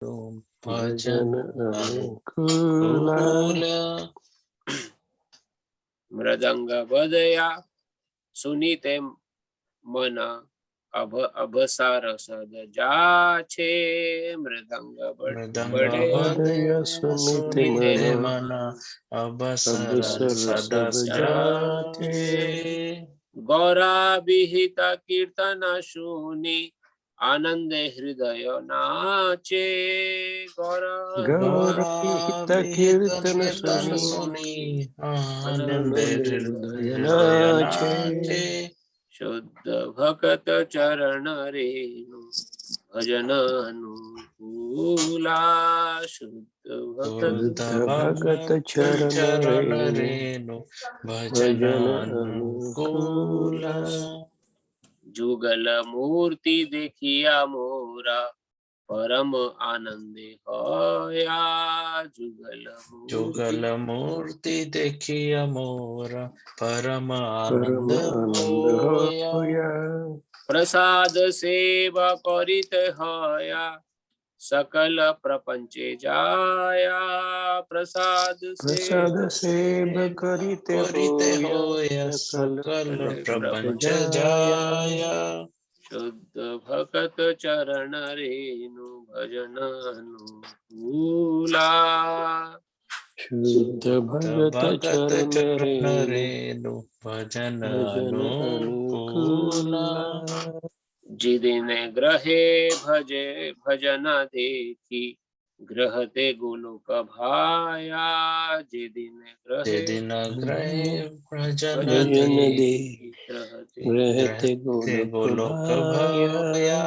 भजन अनुकूल। मृदंग बदया सुनीते मन अभसार सद जाछे। मृदंग बदया सुनीते मन अवसर सद जाछे। गौरा विहित कीर्तन सुनी आनंद हृदय नाचे। गौरा विहित कीर्तन सुनी आनंद हृदय नाचे। शुद्ध भक्त चरण रेणु भजन अनुकूला। शुद्ध भगत चरण रेणु भजन अनुकूला। जुगल मूर्ति देखिया मोरा परम आनंद होया। जुगल मूर्ति देखिया मोरा परम आनंद होया। प्रसाद सेवा करित होया सकल प्रपंचे जाया। प्रसाद सेवा करित होया सकल प्रपंच जाया। शुद्ध भगत चरण रेणु भजन अनुकूला। शुद्ध भगत चरण रेणु भजन अनुकूला। जिदिन ग्रहे भजे भजन देखी ग्रहते गोलोक भाया। जिदिन ग्रहे भजन देखी ग्रहते गोलोक भाया।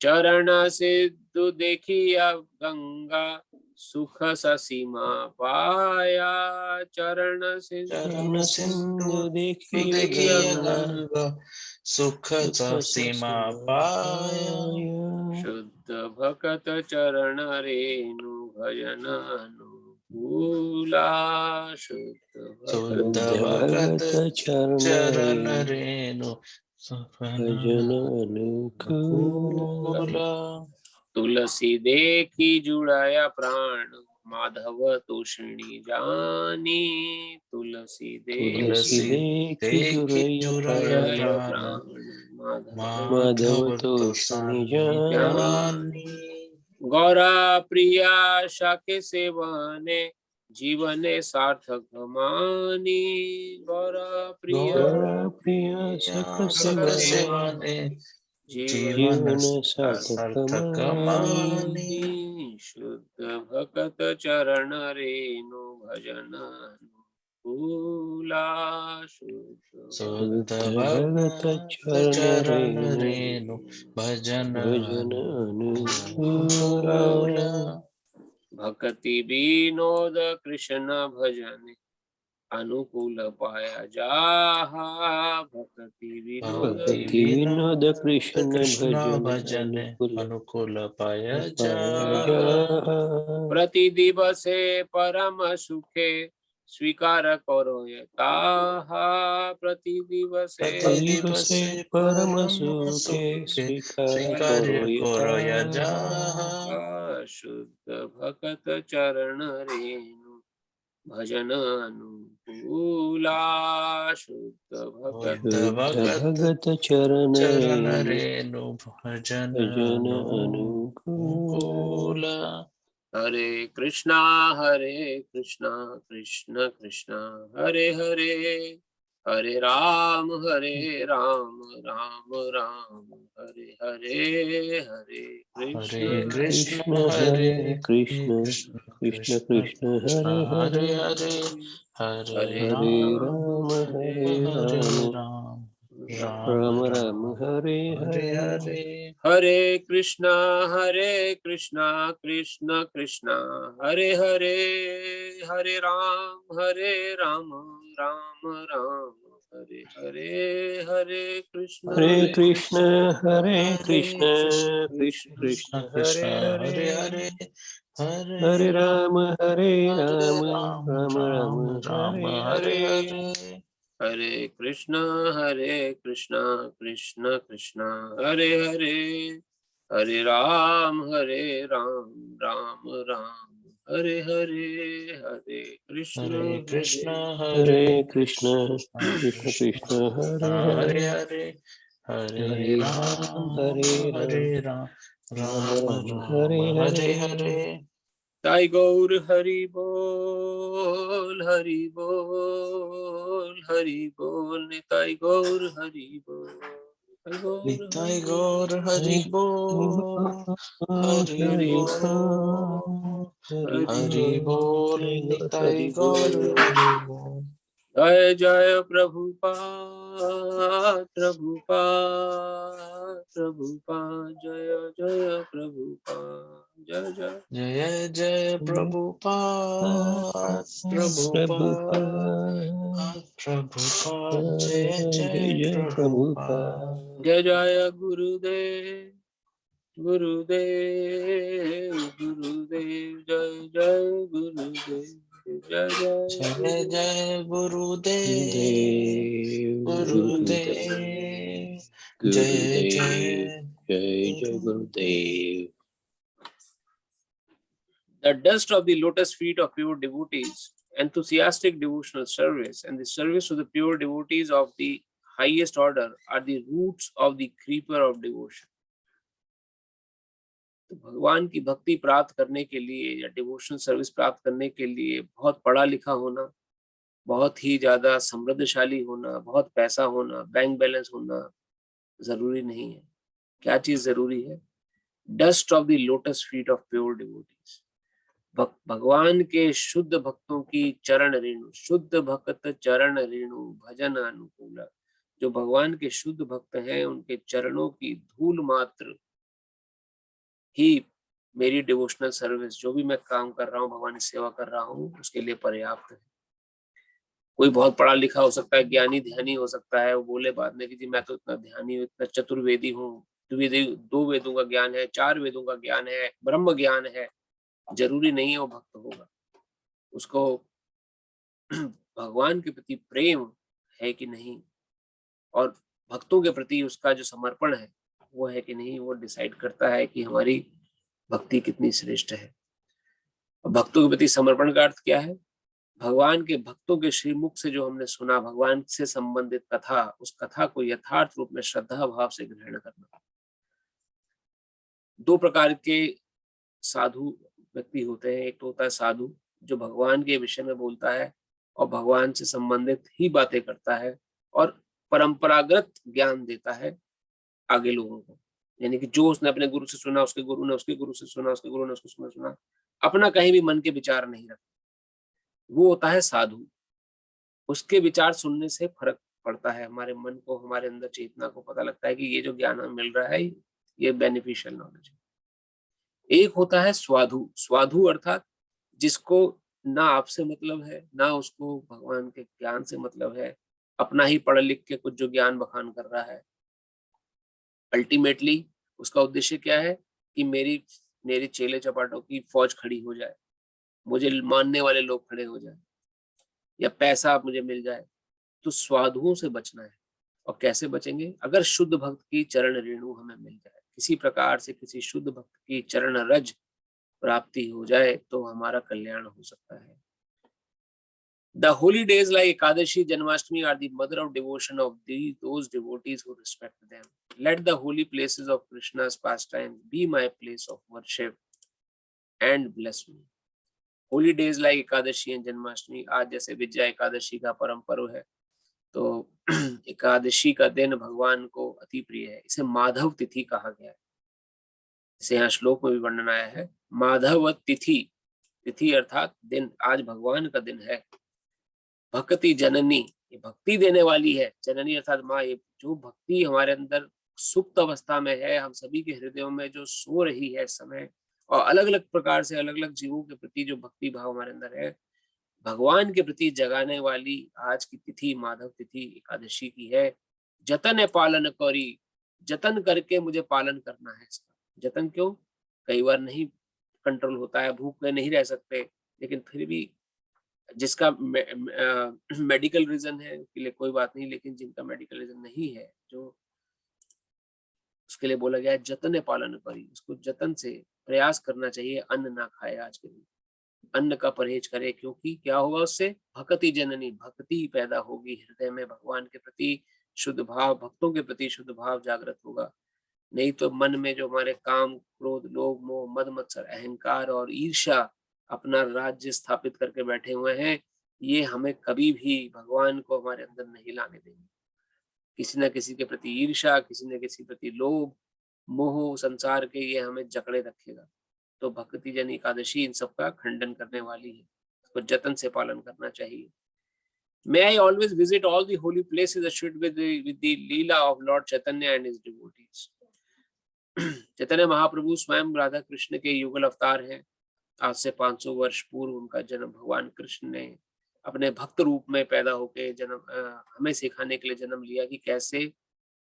चरण सिद्धु देखिया गंगा सुख ससीमा पाया। चरण सिंधु देखिया गंगा सुख सीमा पाया। शुद्ध भगत चरण रेणु भजन अनुकूला। शुद्ध भगत चरण रेणु भजन अनुकूला। तुलसी देखी जुड़ाया प्राण माधव तोषणी जानी। तुलसी देखी जुड़ाया प्राण माधव तोषणी जानी। गौरा प्रिया शाके सेवने जीवन सार्थक मानी। गौरा प्रिया सेवने जीवन सार्थक मानी। शुद्ध भगत चरण रेणु भजन अनुकूला। शुद्ध भगत चरण रेणु भजन अनुकूला। भक्ति विनोद कृष्ण भजन अनुकूल पाया जाहा। भक्ति विनोद कृष्ण भजन अनुकूल पाया जाहा। प्रति दिवसे परम सुखे स्वीकार करो यताहा। प्रति दिवसे परम सुखे स्वीकार करो यताहा। शुद्ध भगत चरण रेणु भजन अनुकूला। शुद्ध भगत चरण रेणु भजन अनुकूला। हरे कृष्णा कृष्ण कृष्ण हरे हरे हरे राम राम राम हरे हरे हरे कृष्ण हरे कृष्ण कृष्ण कृष्ण हरे हरे हरे राम राम राम हरे हरे। हरे कृष्णा कृष्ण कृष्ण हरे हरे हरे राम राम राम हरे हरे हरे कृष्ण कृष्ण कृष्ण कृष्ण हरे हरे हरे राम राम राम हरे हरे। हरे कृष्ण कृष्ण कृष्ण हरे हरे हरे राम राम राम हरे हरे, हरे कृष्ण हरे कृष्ण कृष्ण कृष्ण हरे हरे, हरे हरे राम राम राम हरे हरे। ताई गौर हरि बोल, हरि बोल, हरि बोल, निताई गौर हरि बोल, निताय गौर हरि बोल, हरि बोल, हरि बोल, निताय गौर हरि बोल। जय जय प्रभुपाद, प्रभुपाद, प्रभुपाद, जय जय प्रभुपाद, जय जय। जय जय प्रभुपाद, प्रभुपाद, प्रभुपाद, जय जय प्रभुपाद। जय जय गुरुदेव, गुरुदेव, गुरुदेव, जय जय गुरुदेव, जय जय जय गुरुदेव, गुरुदेव गुरुदेव, जय गुरुदेव, जय जय जय गुरुदेव। The dust of the lotus feet of pure devotees, enthusiastic devotional service, and the service to the pure devotees of the highest order are the roots of the creeper of devotion. तो भगवान की भक्ति प्राप्त करने के लिए या devotional service प्राप्त करने के लिए बहुत पढ़ा लिखा होना, बहुत ही ज्यादा समृद्धशाली होना, बहुत पैसा होना, बैंक बैलेंस होना जरूरी नहीं है। क्या चीज जरूरी है? Dust of the lotus feet of pure devotees, भगवान के शुद्ध भक्तों की चरण रेणु, शुद्ध भक्त चरण रेणु भजन अनुकूल। जो भगवान के शुद्ध भक्त हैं उनके चरणों की धूल मात्र ही मेरी डिवोशनल सर्विस, जो भी मैं काम कर रहा हूँ, भगवान की सेवा कर रहा हूँ, उसके लिए पर्याप्त है। कोई बहुत पढ़ा लिखा हो सकता है, ज्ञानी ध्यानी हो सकता है, वो बोले बाद में कि जी मैं तो इतना ध्यानी हूँ, इतना चतुर्वेदी हूँ, दो वेदों का ज्ञान है, 4 वेदों का ज्ञान है, ब्रह्म ज्ञान है। जरूरी नहीं है वो भक्त होगा। उसको भगवान के प्रति प्रेम है कि नहीं, और भक्तों के प्रति उसका जो समर्पण है वो है कि नहीं, वो डिसाइड करता है कि हमारी भक्ति कितनी श्रेष्ठ है। और भक्तों के प्रति समर्पण का अर्थ क्या है? भगवान के भक्तों के श्रीमुख से जो हमने सुना, भगवान से संबंधित कथा, उस कथा को यथार्थ रूप में श्रद्धा भाव से ग्रहण करना। 2 प्रकार के साधु व्यक्ति होते हैं। एक तो होता है साधु जो भगवान के विषय में बोलता है और भगवान से संबंधित ही बातें करता है और परंपरागत ज्ञान देता है आगे लोगों को, यानी कि जो उसने अपने गुरु से सुना, उसके गुरु ने उसके गुरु से सुना, उसके गुरु ने उसको सुना, अपना कहीं भी मन के विचार नहीं रखता। वो होता है साधु। उसके विचार सुनने से फर्क पड़ता है, हमारे मन को, हमारे अंदर चेतना को पता लगता है कि ये जो ज्ञान हमें मिल रहा है ये बेनिफिशियल नॉलेज है। एक होता है स्वाधु। स्वाधु अर्थात जिसको ना आपसे मतलब है, ना उसको भगवान के ज्ञान से मतलब है, अपना ही पढ़ लिख के कुछ जो ज्ञान बखान कर रहा है। अल्टीमेटली उसका उद्देश्य क्या है कि मेरी चेले चपाटों की फौज खड़ी हो जाए, मुझे मानने वाले लोग खड़े हो जाए, या पैसा मुझे मिल जाए। तो स्वाधुओं से बचना है। और कैसे बचेंगे? अगर शुद्ध भक्त की चरण रेणु हमें मिल जाए, किसी प्रकार से किसी शुद्ध भक्त की चरण रज प्राप्ति हो जाए तो हमारा कल्याण हो सकता है। The holy days like Ekadashi, Janmashtami are the mother of devotion of those devotees who respect them. Let the holy places of Krishna's pastime be my place of worship and bless me. Holy days like Ekadashi and Janmashtami, आज जैसे विजया एकादशी का परम पर्व है, तो एकादशी का दिन भगवान को अति प्रिय है। इसे माधव तिथि कहा गया है। इसे यहाँ श्लोक में भी वर्णन आया है, माधव तिथि। तिथि अर्थात दिन। आज भगवान का दिन है। भक्ति जननी, ये भक्ति देने वाली है। जननी अर्थात माँ। ये जो भक्ति हमारे अंदर सुप्त अवस्था में है, हम सभी के हृदयों में जो सो रही है इस समय, और अलग अलग प्रकार से अलग अलग जीवों के प्रति जो भक्ति भाव हमारे अंदर है, भगवान के प्रति जगाने वाली आज की तिथि माधव तिथि एकादशी की है। जतन पालन करी, जतन करके मुझे पालन करना है इसका। जतन क्यों? कई बार नहीं कंट्रोल होता है, भूख में नहीं रह सकते, लेकिन फिर भी जिसका मेडिकल रीजन है उसके लिए कोई बात नहीं, लेकिन जिनका मेडिकल रीजन नहीं है, जो उसके लिए बोला गया है जतन पालन करी, उसको जतन से प्रयास करना चाहिए, अन्न ना खाए आज के दिन, अन्न का परहेज करे, क्योंकि क्या होगा उससे, भक्ति जननी, भक्ति पैदा होगी हृदय में, भगवान के प्रति शुद्ध भाव, भक्तों के प्रति शुद्ध भाव जागृत होगा। नहीं तो मन में जो हमारे काम, क्रोध, लोभ, मोह, मद मत्सर, अहंकार और ईर्ष्या अपना राज्य स्थापित करके बैठे हुए हैं, ये हमें कभी भी भगवान को हमारे अंदर नहीं लाने देंगे। किसी न किसी के प्रति ईर्ष्या, किसी न किसी प्रति लोभ, मोह, संसार के, ये हमें जकड़े रखेगा। तो भक्ति जन एकादशी इन सब का खंडन करने वाली है, इसको जतन से पालन करना चाहिए। May I always visit all the holy places associated with the Leela of Lord Chaitanya and his devotees. Chaitanya Mahaprabhu स्वयं राधा कृष्ण के युगल अवतार हैं। आज से 500 वर्ष पूर्व उनका जन्म भगवान कृष्ण ने अपने भक्त रूप में पैदा होकर जन्म हमें सिखाने के लिए जन्म लिया कि कैसे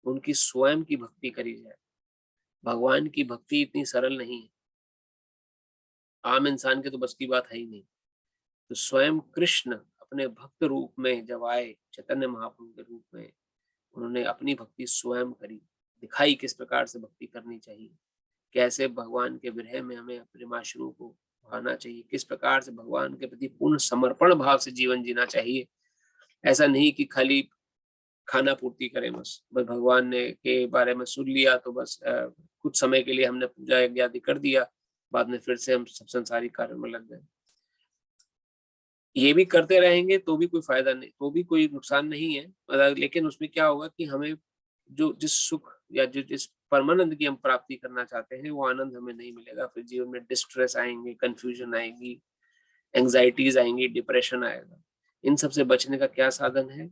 उनकी स्वयं की भक्ति करी जाए। भगवान की भक्ति इतनी सरल नहीं है, आम इंसान के तो बस की बात है ही नहीं। तो स्वयं कृष्ण अपने भक्त रूप में जब आए, चैतन्य महाप्रभु के रूप में, उन्होंने अपनी भक्ति स्वयं करी, दिखाई किस प्रकार से भक्ति करनी चाहिए, कैसे भगवान के विरह में हमें प्रेमाश्रु को भाना चाहिए, किस प्रकार से भगवान के प्रति पूर्ण समर्पण भाव से जीवन जीना चाहिए। ऐसा नहीं कि खाली खाना पूर्ति करें, बस भगवान ने के बारे में सुन लिया तो बस कुछ समय के लिए हमने पूजा यज्ञ कर दिया, बाद में फिर से हम सब संसारिक कार्य में लग गए। ये भी करते रहेंगे तो भी कोई फायदा नहीं, तो भी कोई नुकसान नहीं है, लेकिन उसमें क्या होगा कि हमें जो जिस सुख या जिस परमानंद की हम प्राप्ति करना चाहते हैं वो आनंद हमें नहीं मिलेगा। फिर जीवन में डिस्ट्रेस आएंगे, कंफ्यूजन आएगी, एंजाइटीज आएंगी, डिप्रेशन आएगा। इन सब से बचने का क्या साधन है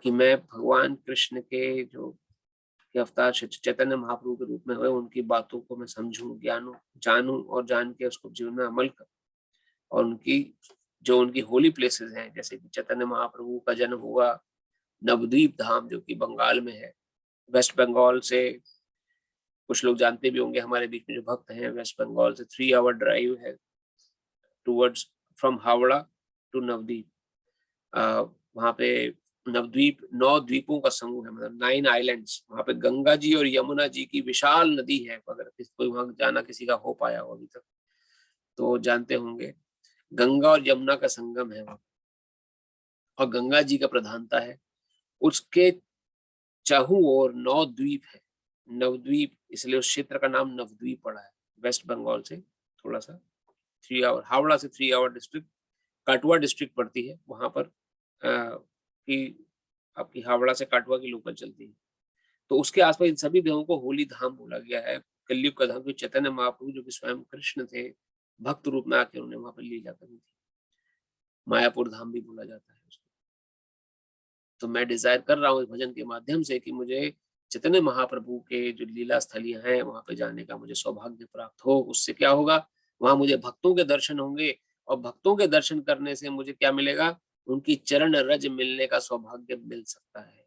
कि मैं भगवान कृष्ण के जो के अवतार चैतन्य महाप्रभु के रूप में हुए, उनकी बातों को मैं समझूं, जानूं और जान के उसको जीवन में अमल करूं। और उनकी होली प्लेसेस हैं, जैसे कि चैतन्य महाप्रभु का जन्म हुआ नवद्वीप धाम जो कि बंगाल में है, वेस्ट बंगाल से, कुछ लोग जानते भी होंगे हमारे बीच में जो भक्त हैं, वेस्ट बंगाल से 3 आवर ड्राइव है towards from Howrah to Nabadwip. वहाँ पे नवद्वीप 9 द्वीपों का समूह है, मतलब 9 आइलैंड्स। वहाँ पे गंगा जी और यमुना जी की विशाल नदी है, अगर कोई वहाँ जाना किसी का हो पाया हो अभी तक तो जानते होंगे। गंगा और यमुना का संगम है वहाँ, और गंगा जी का प्रधानता है। उसके चारों ओर 9 द्वीप है, नवद्वीप, इसलिए उस क्षेत्र का नाम नवद्वीप पड़ा है। वेस्ट बंगाल से थोड़ा सा 3 आवर, हावड़ा से 3 आवर डिस्ट्रिक्ट, काटुआ डिस्ट्रिक्ट पड़ती है वहां पर, कि आपकी हावड़ा से काटुआ की लोकल चलती है। तो उसके आसपास इन सभी जगहों को होली धाम बोला गया है, कलयुग का धाम। चैतन्य महाप्रभु जो कि स्वयं कृष्ण थे, भक्त रूप में आके उन्होंने वहां पर लीला करी थी। मायापुर धाम भी बोला जाता है उसको। तो मैं डिजायर कर रहा हूँ इस भजन के माध्यम से कि मुझे चैतन्य महाप्रभु के जो लीला स्थलियां हैं वहां पे जाने का मुझे सौभाग्य प्राप्त हो। उससे क्या होगा, वहां मुझे भक्तों के दर्शन होंगे, और भक्तों के दर्शन करने से मुझे क्या मिलेगा, उनकी चरण रज मिलने का सौभाग्य मिल सकता है।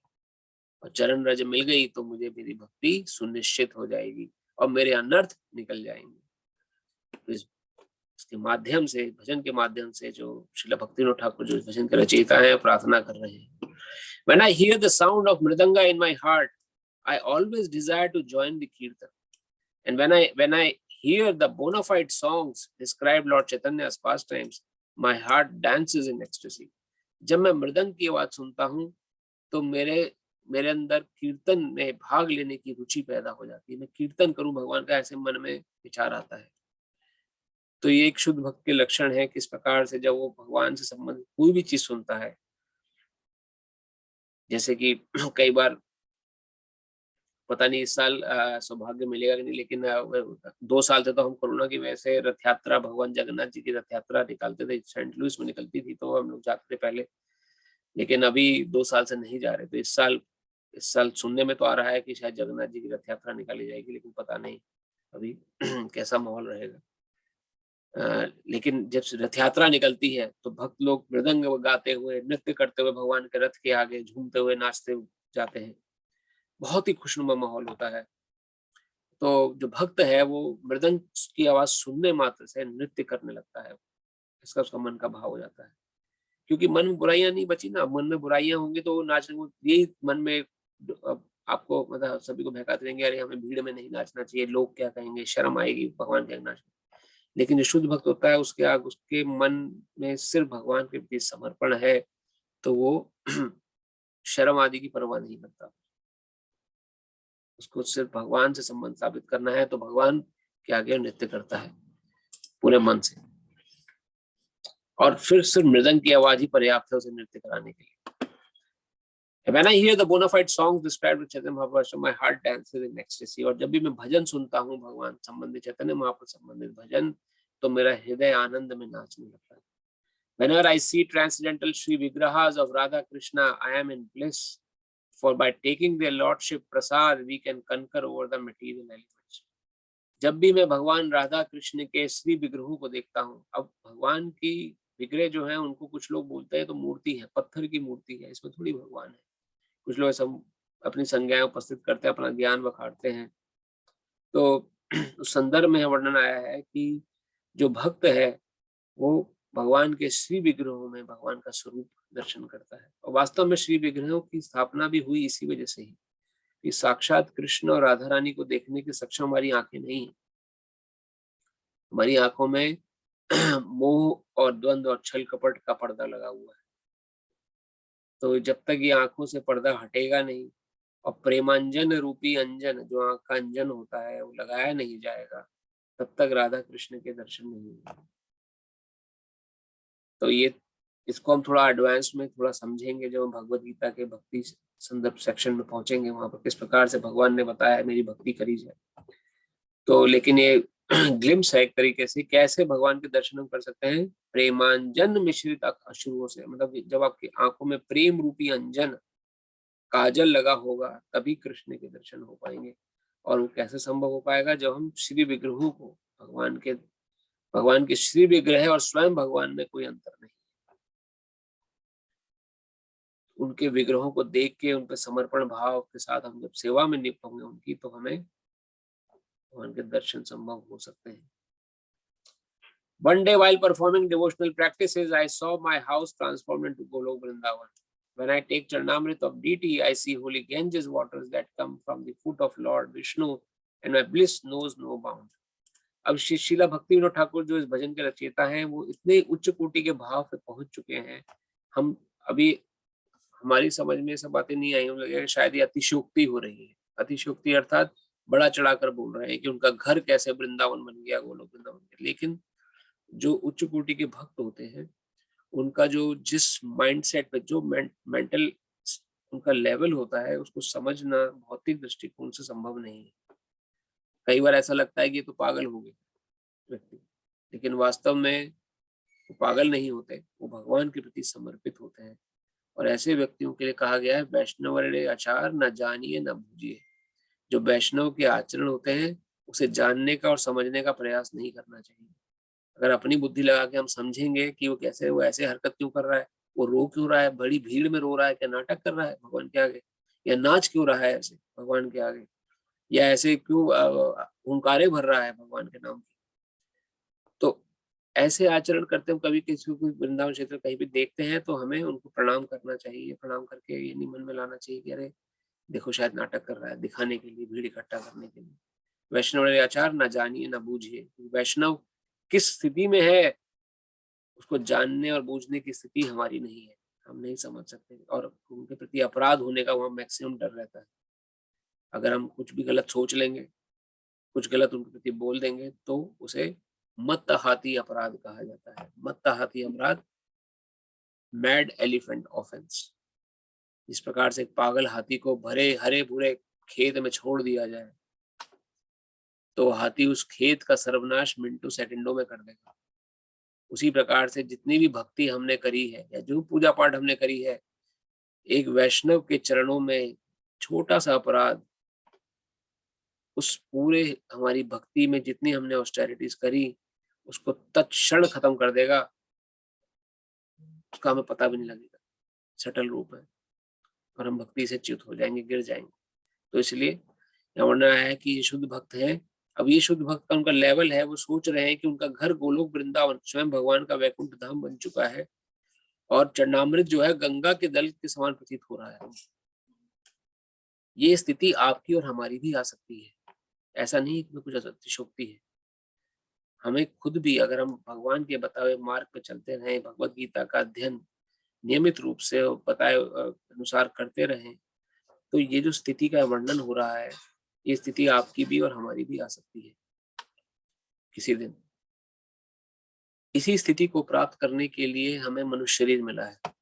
और चरण रज मिल गई तो मुझे मेरी भक्ति सुनिश्चित हो जाएगी और मेरे अनर्थ निकल जाएंगे। तो इसके माध्यम से, भजन के माध्यम से, जो श्रील भक्तिविनोद ठाकुर जो भजन के रचयिता हैं प्रार्थना कर रहे हैं, When I hear the sound of mridanga in my heart, I always desire to join the kirtan. And when I hear the bona fide songs describe Lord Chaitanya's pastimes, my heart dances in ecstasy. जब मैं मृदंग की आवाज सुनता हूँ तो मेरे अंदर कीर्तन में भाग लेने की रुचि पैदा हो जाती है। मैं कीर्तन करूं भगवान का, ऐसे मन में विचार आता है। तो ये एक शुद्ध भक्त के लक्षण है, किस प्रकार से जब वो भगवान से संबंधित कोई भी चीज सुनता है, जैसे कि कई बार, पता नहीं इस साल सौभाग्य मिलेगा कि नहीं, लेकिन 2 साल से तो हम कोरोना की वजह से रथ यात्रा, भगवान जगन्नाथ जी की रथ यात्रा निकालते थे, सेंट लुइस में निकलती थी तो हम लोग जाते थे पहले, लेकिन अभी 2 साल से नहीं जा रहे। तो इस साल सुनने में तो आ रहा है कि शायद जगन्नाथ जी की रथ यात्रा निकाली जाएगी, लेकिन पता नहीं अभी कैसा माहौल रहेगा। लेकिन जब रथ यात्रा निकलती है तो भक्त लोग मृदंग गाते हुए, नृत्य करते हुए भगवान के रथ के आगे झूमते हुए, नाचते जाते हैं। बहुत ही खुशनुमा माहौल होता है। तो जो भक्त है वो मृदंग की आवाज सुनने मात्र से नृत्य करने लगता है, इसका उसका मन का भाव हो जाता है। क्योंकि मन में बुराइयां नहीं बची ना, मन में बुराइयां होंगी तो नाचने को, यही मन में आपको मतलब सभी को बहकाते रहेंगे, अरे हमें भीड़ में नहीं नाचना चाहिए, लोग क्या कहेंगे, शर्म आएगी, भगवान के आगे नाचना। लेकिन जो शुद्ध भक्त होता है उसके आगे उसके मन में सिर्फ भगवान के प्रति समर्पण है, तो वो शर्म आदि की परवाह नहीं करता। उसको सिर्फ भगवान से संबंध स्थापित करना है, तो भगवान के आगे नृत्य करता है पूरे मन से, और फिर सिर्फ मृदंग की आवाज ही पर्याप्त है उसे नृत्य कराने के लिए। When I hear the bona fide songs described with Chaitanya Mahaprabhu, my heart dances in ecstasy. और जब भी मैं भजन सुनता हूँ भगवान संबंधित, चैतन्य महाप्रभु संबंधित भजन, तो मेरा हृदय आनंद में नाचने लगता है। Whenever I see transcendental Sri Vigrahas of Radha Krishna, I am in bliss. For by taking their lordship prasad, we can conquer over the material elements. जब भी मैं भगवान राधा कृष्ण के श्री विग्रहों को देखता हूँ, अब भगवान की विग्रह जो है उनको कुछ लोग बोलते हैं तो मूर्ति है, पत्थर की मूर्ति है, इसमें थोड़ी भगवान है। कुछ लोग सब अपनी संज्ञाएं उपस्थित करते हैं, अपना ज्ञान बखाड़ते हैं। तो उस संदर्भ में वर्णन आया है कि जो भक्त है वो भगवान के श्री विग्रहों में भगवान का स्वरूप दर्शन करता है। और वास्तव में श्री विग्रहों की स्थापना भी हुई इसी वजह से ही कि साक्षात कृष्ण और राधा रानी को देखने के सक्षम हमारी आंखें नहीं है। हमारी आंखों में मोह और द्वंद्व और छल कपट का पर्दा लगा हुआ है। तो जब तक ये आंखों से पर्दा हटेगा नहीं और प्रेमांजन रूपी अंजन, जो आंख का अंजन होता है, वो लगाया नहीं जाएगा, तब तक राधा कृष्ण के दर्शन नहीं होंगे। तो ये इसको हम थोड़ा एडवांस में थोड़ा समझेंगे जब हम भगवद गीता के भक्ति संदर्भ सेक्शन में पहुंचेंगे, वहां पर किस प्रकार से भगवान ने बताया है मेरी भक्ति करी जाए। तो लेकिन ये ग्लिम्स है एक तरीके से कैसे भगवान के दर्शन हम कर सकते हैं, प्रेमांजन मिश्रित अश्रुओं से। मतलब जब आपकी आंखों में प्रेम रूपी अंजन काजल लगा होगा तभी कृष्ण के दर्शन हो पाएंगे। और वो कैसे संभव हो पाएगा, जब हम श्री विग्रहों को भगवान के श्री विग्रह और स्वयं भगवान में कोई अंतर नहीं, उनके विग्रहों को देख के उन पर समर्पण भाव के साथ हम जब सेवा में नियुक्त होंगे उनकी, तो हमें भगवान के दर्शन संभव हो सकते हैं। One day while performing devotional practices, I saw my house transformed into Golok Vrindavan. When I take Charnamrit of deity, I see holy Ganges waters that come from the foot of Lord Vishnu, and my bliss knows no bound. अब श्रीला भक्ति विनोद ठाकुर जो इस भजन के रचयिता हैं, वो इतने उच्च कोटि के भाव पे पहुंच चुके हैं, हम अभी हमारी समझ में सब बातें नहीं आई, हम लगे शायद ये अतिशयोक्ति हो रही है। अतिशयोक्ति अर्थात बड़ा चढ़ाकर बोल रहे हैं कि उनका घर कैसे वृंदावन बन गया, गोलोक वृंदावन। लेकिन जो उच्च कोटि के भक्त होते हैं, उनका जो जिस माइंडसेट पे जो मेंटल उनका लेवल होता है, उसको समझना भौतिक दृष्टिकोण से संभव नहीं है। कई बार ऐसा लगता है कि ये तो पागल हो गए व्यक्ति, लेकिन वास्तव में वो पागल नहीं होते, वो भगवान के प्रति समर्पित होते हैं। और ऐसे व्यक्तियों के लिए कहा गया है, वैष्णवरे आचार न जानिए न बूझिए। जो वैष्णव के आचरण होते हैं उसे जानने का और समझने का प्रयास नहीं करना चाहिए। अगर अपनी बुद्धि लगा के हम समझेंगे कि वो ऐसे हरकत क्यों कर रहा है, वो रो क्यों रहा है, बड़ी भीड़ में रो रहा है, क्या नाटक कर रहा है भगवान के आगे, या नाच क्यों रहा है ऐसे भगवान के आगे, या ऐसे क्यों हुंकारे भर रहा है भगवान के नाम की। तो ऐसे आचरण करते हम कभी किसी को वृंदावन क्षेत्र कहीं भी देखते हैं तो हमें उनको प्रणाम करना चाहिए। प्रणाम करके ये नहीं मन में लाना चाहिए कि अरे देखो शायद नाटक कर रहा है, दिखाने के लिए, भीड़ इकट्ठा करने के लिए। वैष्णव आचार न जानिए न बूझिए। वैष्णव किस स्थिति में है उसको जानने और बूझने की स्थिति हमारी नहीं है, हम नहीं समझ सकते। और उनके प्रति अपराध होने का वहां मैक्सिमम डर रहता है। अगर हम कुछ भी गलत सोच लेंगे, कुछ गलत उनके प्रति बोल देंगे, तो उसे मत्तहाती अपराध कहा जाता है। मत्तहाती अपराध, मैड एलिफेंट ऑफेंस। इस प्रकार से एक पागल हाथी को भरे हरे भूरे खेत में छोड़ दिया जाए तो हाथी उस खेत का सर्वनाश मिनटों सेकंडों में कर देगा। उसी प्रकार से जितनी भी भक्ति हमने करी है या जो पूजा पाठ हमने करी है, एक वैष्णव के चरणों में छोटा सा अपराध उस पूरे हमारी भक्ति में जितनी हमने ऑस्टेरिटीज करी उसको तत्क्षण खत्म कर देगा, उसका हमें पता भी नहीं लगेगा। सटल रूप है और हम भक्ति से च्युत हो जाएंगे, गिर जाएंगे। तो इसलिए यहाँ वर्णन आया है कि ये शुद्ध भक्त है। अब ये शुद्ध भक्त का उनका लेवल है, वो सोच रहे हैं कि उनका घर गोलोक वृंदावन स्वयं भगवान का वैकुंठ धाम बन चुका है और चरणामृत जो है गंगा के दल के समान प्रतीत हो रहा है। ये स्थिति आपकी और हमारी भी आ सकती है। ऐसा नहीं कि कुछ अतिशयोक्ति है। हमें खुद भी, अगर हम भगवान के बताए मार्ग पे चलते रहें, भगवत गीता का अध्ययन नियमित रूप से बताए अनुसार करते रहें, तो ये जो स्थिति का वर्णन हो रहा है, ये स्थिति आपकी भी और हमारी भी आ सकती है किसी दिन। इसी स्थिति को प्राप्त करने के लिए हमें मनुष्य शरीर मिला है।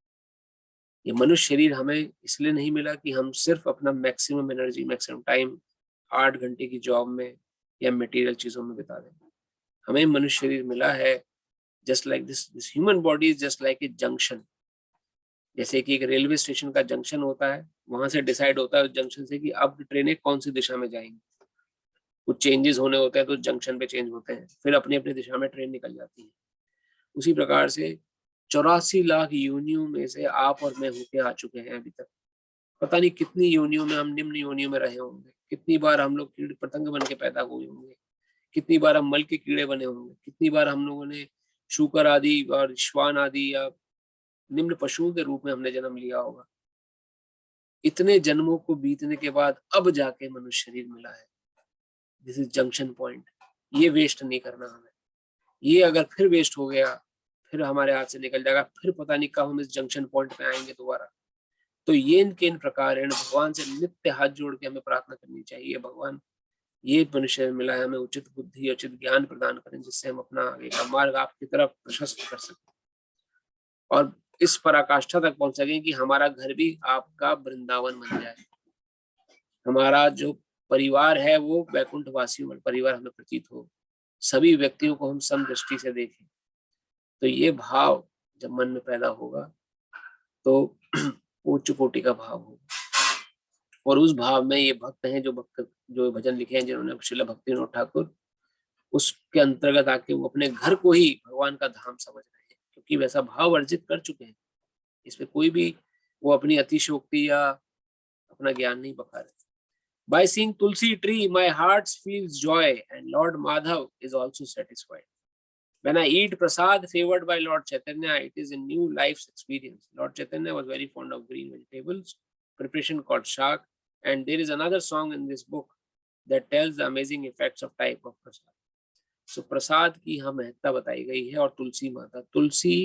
ये मनुष्य शरीर हमें इसलिए नहीं मिला कि हम सिर्फ अपना मैक्सिमम एनर्जी, मैक्सिमम टाइम 8 घंटे की जॉब में या मटेरियल चीजों में बिता दें। हमें मनुष्य शरीर मिला है just like this human body is just like a junction. जैसे कि एक रेलवे स्टेशन का जंक्शन होता है, वहां से डिसाइड होता है उस जंक्शन से कि अब ट्रेनें कौन सी दिशा में जाएंगी। कुछ चेंजेस होने होते हैं तो जंक्शन पे चेंज होते हैं, फिर अपनी अपनी दिशा में ट्रेन निकल जाती है। उसी प्रकार से 84 लाख योनियों में से आप और मैं होके आ चुके हैं अभी तक। पता नहीं कितनी योनियों में हम निम्न योनियों में रहे होंगे, कितनी बार हम लोग कीड़े पतंग बन के पैदा हुए होंगे, कितनी बार हम मल के कीड़े बने होंगे, कितनी बार हम लोगों ने शूकर आदि और श्वान आदि या निम्न पशुओं के रूप में हमने जन्म लिया होगा। इतने जन्मों को बीतने के बाद अब जाके मनुष्य शरीर मिला है। This is junction point. ये वेस्ट नहीं करना हमें। ये अगर फिर वेस्ट हो गया, फिर हमारे हाथ से निकल जाएगा, फिर पता नहीं कब हम इस जंक्शन पॉइंट पे आएंगे दोबारा। तो ये इन प्रकार भगवान से नित्य हाथ जोड़ के हमें प्रार्थना करनी चाहिए, भगवान ये मनुष्य मिला है, हमें उचित बुद्धि, उचित ज्ञान प्रदान करें, जिससे हम अपना आगे का मार्ग आपकी तरफ प्रशस्त कर सकें और इस पराकाष्ठा तक पहुंच सकें कि हमारा घर भी आपका वृंदावन बन जाए। हमारा जो परिवार है वो वैकुंठ वासियों परिवार हमें प्रतीत हो, सभी व्यक्तियों को हम समदृष्टि से देखें। तो ये भाव जब मन में पैदा होगा तो उच्च कोटि का भाव होगा। और उस भाव में ये भक्त हैं जो भजन लिखे हैं जिन्होंने, श्रील भक्तिविनोद ठाकुर, उसके अंतर्गत आके वो अपने घर को ही भगवान का धाम समझ रहे हैं, क्योंकि वैसा भाव अर्जित कर चुके हैं। इसमें कोई भी वो अपनी अतिशयोक्ति या अपना ज्ञान नहीं बता रहे। By seeing Tulsi tree, my heart feels joy, and Lord Madhav is also satisfied. When I eat prasad favored by Lord Chaitanya, it is a new life's experience. Lord Chaitanya was very fond of green vegetables, preparation called shak, and there is another song in this book that tells the amazing effects of type of prasad. So प्रसाद की यहाँ महत्ता बताई गई है। और तुलसी माता, तुलसी,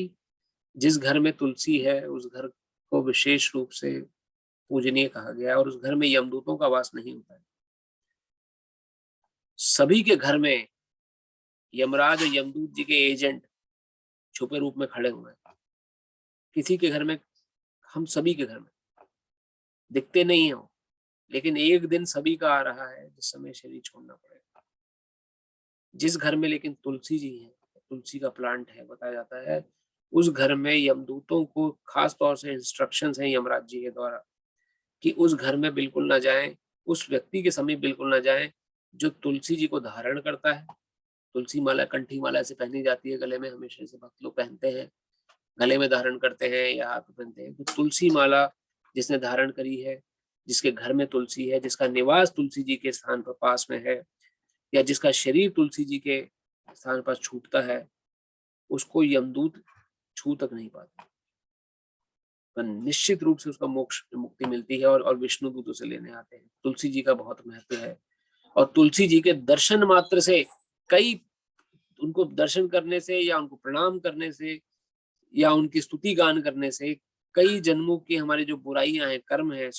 जिस घर में तुलसी है उस घर को विशेष रूप से पूजनीय कहा गया है और उस घर में यमदूतों का वास नहीं होता है। सभी के घर में यमराज और यमदूत जी के एजेंट छुपे रूप में खड़े हुए हैं। किसी के घर में, हम सभी के घर में दिखते नहीं हो, लेकिन एक दिन सभी का आ रहा है जिस समय शरीर छोड़ना पड़ेगा। जिस घर में लेकिन तुलसी जी है, तुलसी का प्लांट है, बताया जाता है उस घर में यमदूतों को खास तौर से इंस्ट्रक्शंस हैं यमराज जी के द्वारा कि उस घर में बिल्कुल ना जाएं, उस व्यक्ति के समीप बिल्कुल ना जाएं जो तुलसी जी को धारण करता है। तुलसी माला कंठी माला से पहनी जाती है गले में, हमेशा से भक्त लोग पहनते हैं, गले में धारण करते हैं या हाथ में पहनते हैं। तो तुलसी माला जिसने धारण करी है, जिसके घर में तुलसी है, जिसका निवास तुलसी जी के स्थान पर पास में है, या जिसका शरीर तुलसी जी के स्थान पर छूटता है, उसको यमदूत छू तक नहीं पाते। तो निश्चित रूप से उसका मोक्ष, मुक्ति मिलती है और विष्णु दूत उसे लेने आते हैं। तुलसी जी का बहुत महत्व है और तुलसी जी के दर्शन मात्र से, कई उनको दर्शन करने से या उनको प्रणाम करने से या उनकी स्तुति गान करने से कई जन्मों की हमारी जो बुराइयां हैं, कर्म है,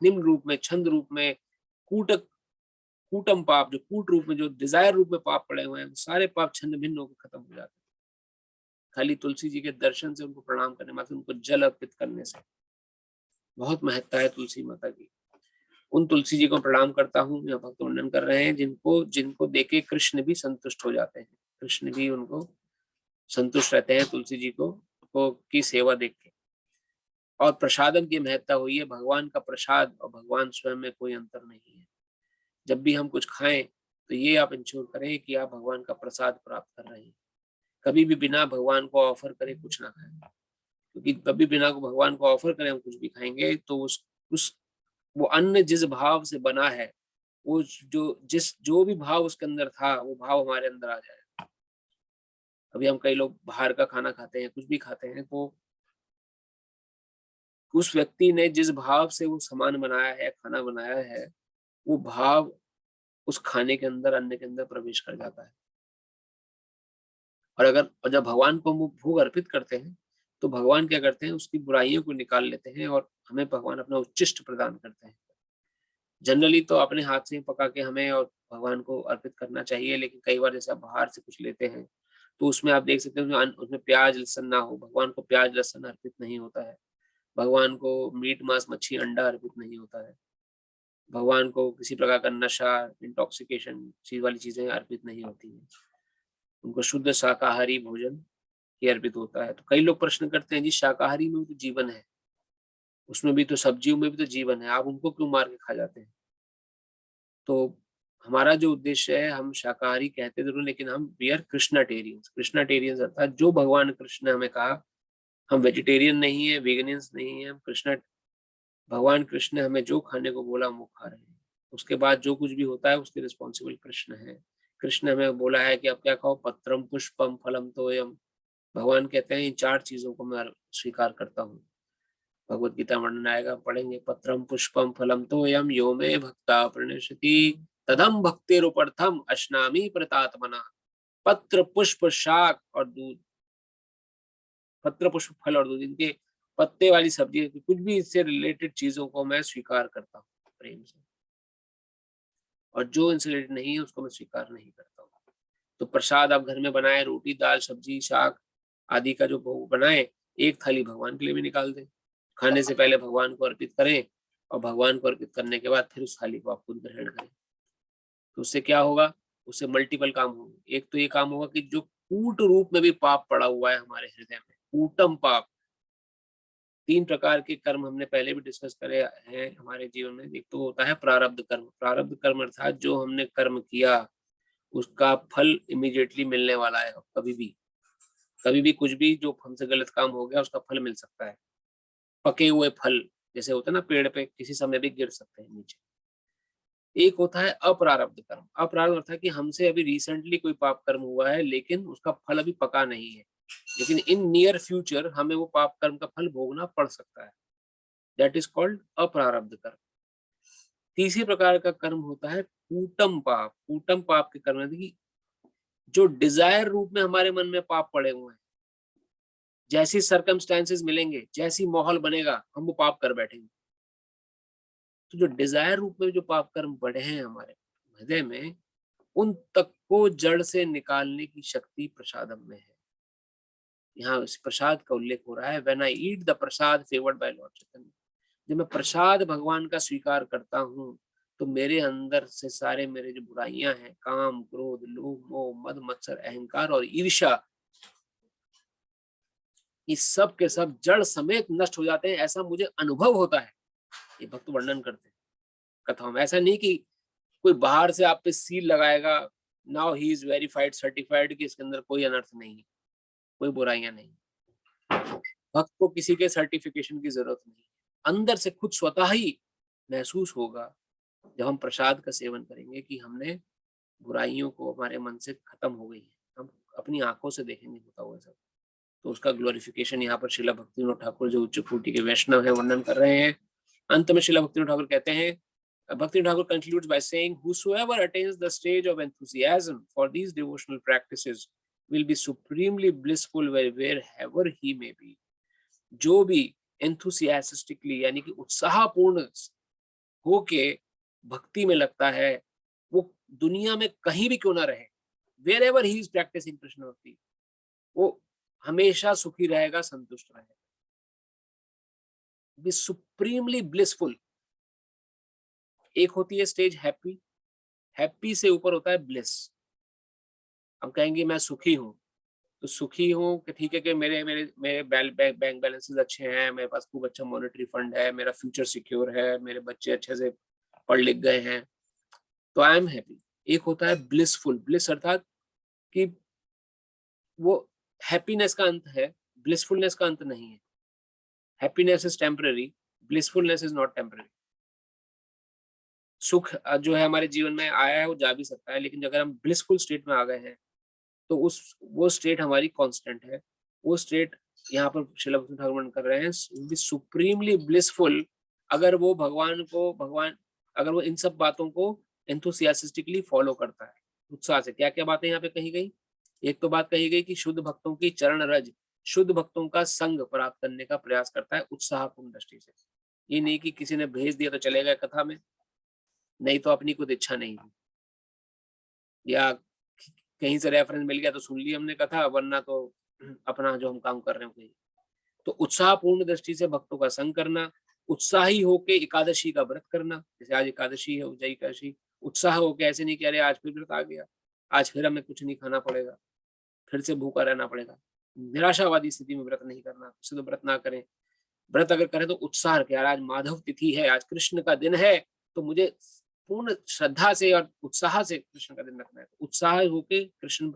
निम्न रूप में, छंद रूप में, कूटम पाप, जो कूट रूप में, जो डिजायर रूप में पाप पड़े हुए हैं, सारे पाप छंद भिन्न होकर खत्म हो जाते हैं खाली तुलसी जी के दर्शन से, उनको प्रणाम करने मात्र, उनको जल अर्पित करने से। बहुत महत्ता है तुलसी माता की। उन तुलसी जी को प्रणाम करता हूँ, यह भक्त वर्णन कर रहे हैं जिनको देखे कृष्ण भी संतुष्ट हो जाते हैं। कृष्ण भी उनको संतुष्ट रहते हैं तुलसी जी को की सेवा देख के। और प्रसादम की महत्ता हुई है, भगवान का प्रसाद और भगवान स्वयं में कोई अंतर नहीं है। जब भी हम कुछ खाएं तो ये आप इंश्योर करें कि आप भगवान का प्रसाद प्राप्त कर रहे हैं। कभी भी बिना भगवान को ऑफर करे कुछ ना खाएं, क्योंकि कभी बिना भगवान को ऑफर करें हम कुछ भी खाएंगे तो वो अन्न जिस भाव से बना है, वो जो भी भाव उसके अंदर था, वो भाव हमारे अंदर आ जाएगा। अभी हम कई लोग बाहर का खाना खाते हैं, कुछ भी खाते हैं, तो उस व्यक्ति ने जिस भाव से वो सामान बनाया है, खाना बनाया है, वो भाव उस खाने के अंदर, अन्न के अंदर प्रवेश कर जाता है। और जब भगवान को हम भोग अर्पित करते हैं तो भगवान क्या करते हैं, उसकी बुराइयों को निकाल लेते हैं और हमें भगवान अपना उच्चिष्ट प्रदान करते हैं। जनरली तो अपने हाथ से पका के हमें और भगवान को अर्पित करना चाहिए, लेकिन कई बार जैसे आप बाहर से कुछ लेते हैं तो उसमें आप देख सकते हैं उसमें प्याज लहसुन ना हो। भगवान को प्याज लहसुन अर्पित नहीं होता है, भगवान को मीट मांस मच्छी अंडा अर्पित नहीं होता है, भगवान को किसी प्रकार का नशा, इंटॉक्सिकेशन चीज वाली चीजें अर्पित नहीं होती हैं। उनको शुद्ध शाकाहारी भोजन ही अर्पित होता है। तो कई लोग प्रश्न करते हैं, जी शाकाहारी में भी तो जीवन है, उसमें भी तो सब्जियों में भी तो जीवन है, आप उनको क्यों मार के खा जाते हैं? तो हमारा जो उद्देश्य है, हम शाकाहारी कहते जरूर, लेकिन हम वी आर कृष्णाटेरियंस। कृष्णाटेरियंस अर्थात जो भगवान कृष्ण ने हमें कहा, हम वेजिटेरियन नहीं है, वेगनियंस नहीं है, हम कृष्ण, भगवान कृष्ण ने हमें जो खाने को बोला हम वो खा रहे हैं। उसके बाद जो कुछ भी होता है उसके रिस्पॉन्सिबल कृष्ण है। कृष्ण ने हमें बोला है कि आप क्या खाओ, पत्रम पुष्पम फलम तोयम। भगवान कहते हैं इन 4 चीजों को मैं स्वीकार करता हूँ। भगवत गीता वर्णन आएगा, पढ़ेंगे। पत्रम पुष्पम फलम तोयम यो मे भक्ता प्रणश्यति तदम भक्तिरूपर्थम अश्नामि प्रतात्मना। पत्र पुष्प शाक और दूध, पत्र पुष्प फल और दूध, इनके पत्ते वाली सब्जी, कुछ भी इससे रिलेटेड चीजों को मैं स्वीकार करता हूँ प्रेम से, और जो इनसे रिलेटेड नहीं है उसको मैं स्वीकार नहीं करता हूँ। तो प्रसाद आप घर में बनाए, रोटी दाल सब्जी शाक आदि का जो भोग बनाए, एक थाली भगवान के लिए भी निकाल दें। खाने से पहले भगवान को अर्पित करें और भगवान को अर्पित करने के बाद फिर उस थाली को आप खुद ग्रहण करें। तो उससे क्या होगा, उससे मल्टीपल काम होंगे। एक तो ये काम होगा कि जो कूट रूप में भी पाप पड़ा हुआ है हमारे हृदय में, कूटम पाप, 3 प्रकार के कर्म हमने पहले भी डिस्कस करे हैं हमारे जीवन में। एक तो होता है प्रारब्ध कर्म। प्रारब्ध कर्म अर्थात जो हमने कर्म किया उसका फल इमीडिएटली मिलने वाला है। कभी भी कुछ भी जो हमसे गलत काम हो गया उसका फल मिल सकता है। पके हुए फल जैसे होता है ना, पेड़ पे किसी समय भी गिर सकते हैं नीचे। एक होता है अप्रारब्ध कर्म। अप्रारब्ध अर्थात कि हमसे अभी रिसेंटली कोई पाप कर्म हुआ है लेकिन उसका फल अभी पका नहीं है, लेकिन इन नियर फ्यूचर हमें वो पाप कर्म का फल भोगना पड़ सकता है। दैट इज कॉल्ड अप्रारब्ध कर्म। तीसरे प्रकार का कर्म होता है कूटम पाप। कूटम पाप के कर्म की जो डिजायर रूप में हमारे मन में पाप पड़े हुए हैं, जैसी सर्कमस्टेंसेस मिलेंगे, जैसी माहौल बनेगा, हम वो पाप कर बैठेंगे। तो जो डिजायर रूप में जो पाप कर्म बढ़े हैं हमारे हृदय में, उन तक को जड़ से निकालने की शक्ति प्रसादम में है। यहाँ इस प्रसाद का उल्लेख हो रहा है, when I eat the prasad favoured by lord Chaitanya. जब मैं प्रसाद भगवान का स्वीकार करता हूँ तो मेरे अंदर से सारे मेरे जो बुराइयां हैं, काम क्रोध लोभ मोह मद मत्सर अहंकार और ईर्ष्या, ये सब के सब जड़ समेत नष्ट हो जाते हैं। ऐसा मुझे अनुभव होता है। ये भक्त वर्णन करते हैं कथाओं में। ऐसा नहीं कि कोई बाहर से आप पे सील लगाएगा, now he is verified certified, कि इसके अंदर कोई अनर्थ नहीं है, कोई बुराइयां नहीं। भक्त को किसी के सर्टिफिकेशन की जरूरत नहीं, अंदर से खुद स्वतः ही महसूस होगा जब हम प्रसाद का सेवन करेंगे कि हमने बुराइयों को हमारे मन से खत्म हो गई है। हम अपनी आंखों से देखेंगे होता हुआ सब। तो उसका ग्लोरिफिकेशन यहाँ पर श्रीला भक्तिविनोद ठाकुर जो उच्च कोटि के वैष्णव है वर्णन कर रहे हैं। अंत में श्रीला भक्तिविनोद ठाकुर कहते हैं, Bhaktivinoda Thakur concludes by saying, whosoever attains the stage of enthusiasm for these devotional practices will be supremely blissful wherever he may be. जो भी enthusiastically यानी कि उत्साहपूर्ण होके भक्ति में लगता है, वो दुनिया में कहीं भी क्यों ना रहे, wherever he is practicing Krishna Bhakti, वो हमेशा सुखी रहेगा, संतुष्ट रहेगा। Be supremely blissful। एक होती है स्टेज हैप्पी, हैप्पी से ऊपर होता है ब्लिस। हम कहेंगे मैं सुखी हूँ, तो सुखी हूँ कि ठीक है कि मेरे मेरे मेरे बैंक बैलेंसेस अच्छे हैं, मेरे पास खूब अच्छा मॉनेटरी फंड है, मेरा फ्यूचर सिक्योर है, मेरे बच्चे अच्छे से पढ़ लिख गए हैं, तो आई एम हैप्पी। एक होता है ब्लिसफुल। ब्लिस अर्थात कि वो हैप्पीनेस का अंत है, ब्लिसफुलनेस का अंत नहीं है। Happiness is temporary, blissfulness is not temporary. सुख जो है हमारे जीवन में आया है वो जा भी सकता है, लेकिन अगर हम ब्लिसफुल स्टेट में आ गए हैं तो वो स्टेट हमारी कांस्टेंट है। वो स्टेट यहाँ पर श्रील भक्ति ठाकुर वर्णन कर रहे हैं, सुप्रीमली ब्लिसफुल, अगर वो अगर वो इन सब बातों को एंथुसियास्टिकली फॉलो करता है, उत्साह से। क्या क्या बातें यहाँ पे कही गई? एक तो बात कही गई कि शुद्ध भक्तों की चरण रज, शुद्ध भक्तों का संग प्राप्त करने का प्रयास करता है उत्साहपूर्ण दृष्टि से। ये नहीं कि किसी ने भेज दिया तो चले गए कथा में, नहीं तो अपनी कुछ इच्छा नहीं हुई, या कहीं से रेफरेंस मिल गया तो सुन ली हमने कथा, वरना तो अपना जो हम काम कर रहे हैं। तो उत्साहपूर्ण दृष्टि से भक्तों का संग करना, उत्साही होके एकादशी का व्रत करना, जैसे आज एकादशी है, उज्जैन एकादशी, उत्साह होके, ऐसे नहीं कह रहे आज फिर व्रत आ गया, आज फिर हमें कुछ नहीं खाना पड़ेगा, फिर से भूखा रहना पड़ेगा। निराशावादी स्थिति में व्रत नहीं करना, उससे तो व्रत ना करें। व्रत अगर करें तो उत्साह रखें, यार आज माधव तिथि है, आज कृष्ण का दिन है, तो मुझे पूर्ण श्रद्धा से और उत्साह से कृष्ण का दिन रखना है। उत्साह होके कृष्ण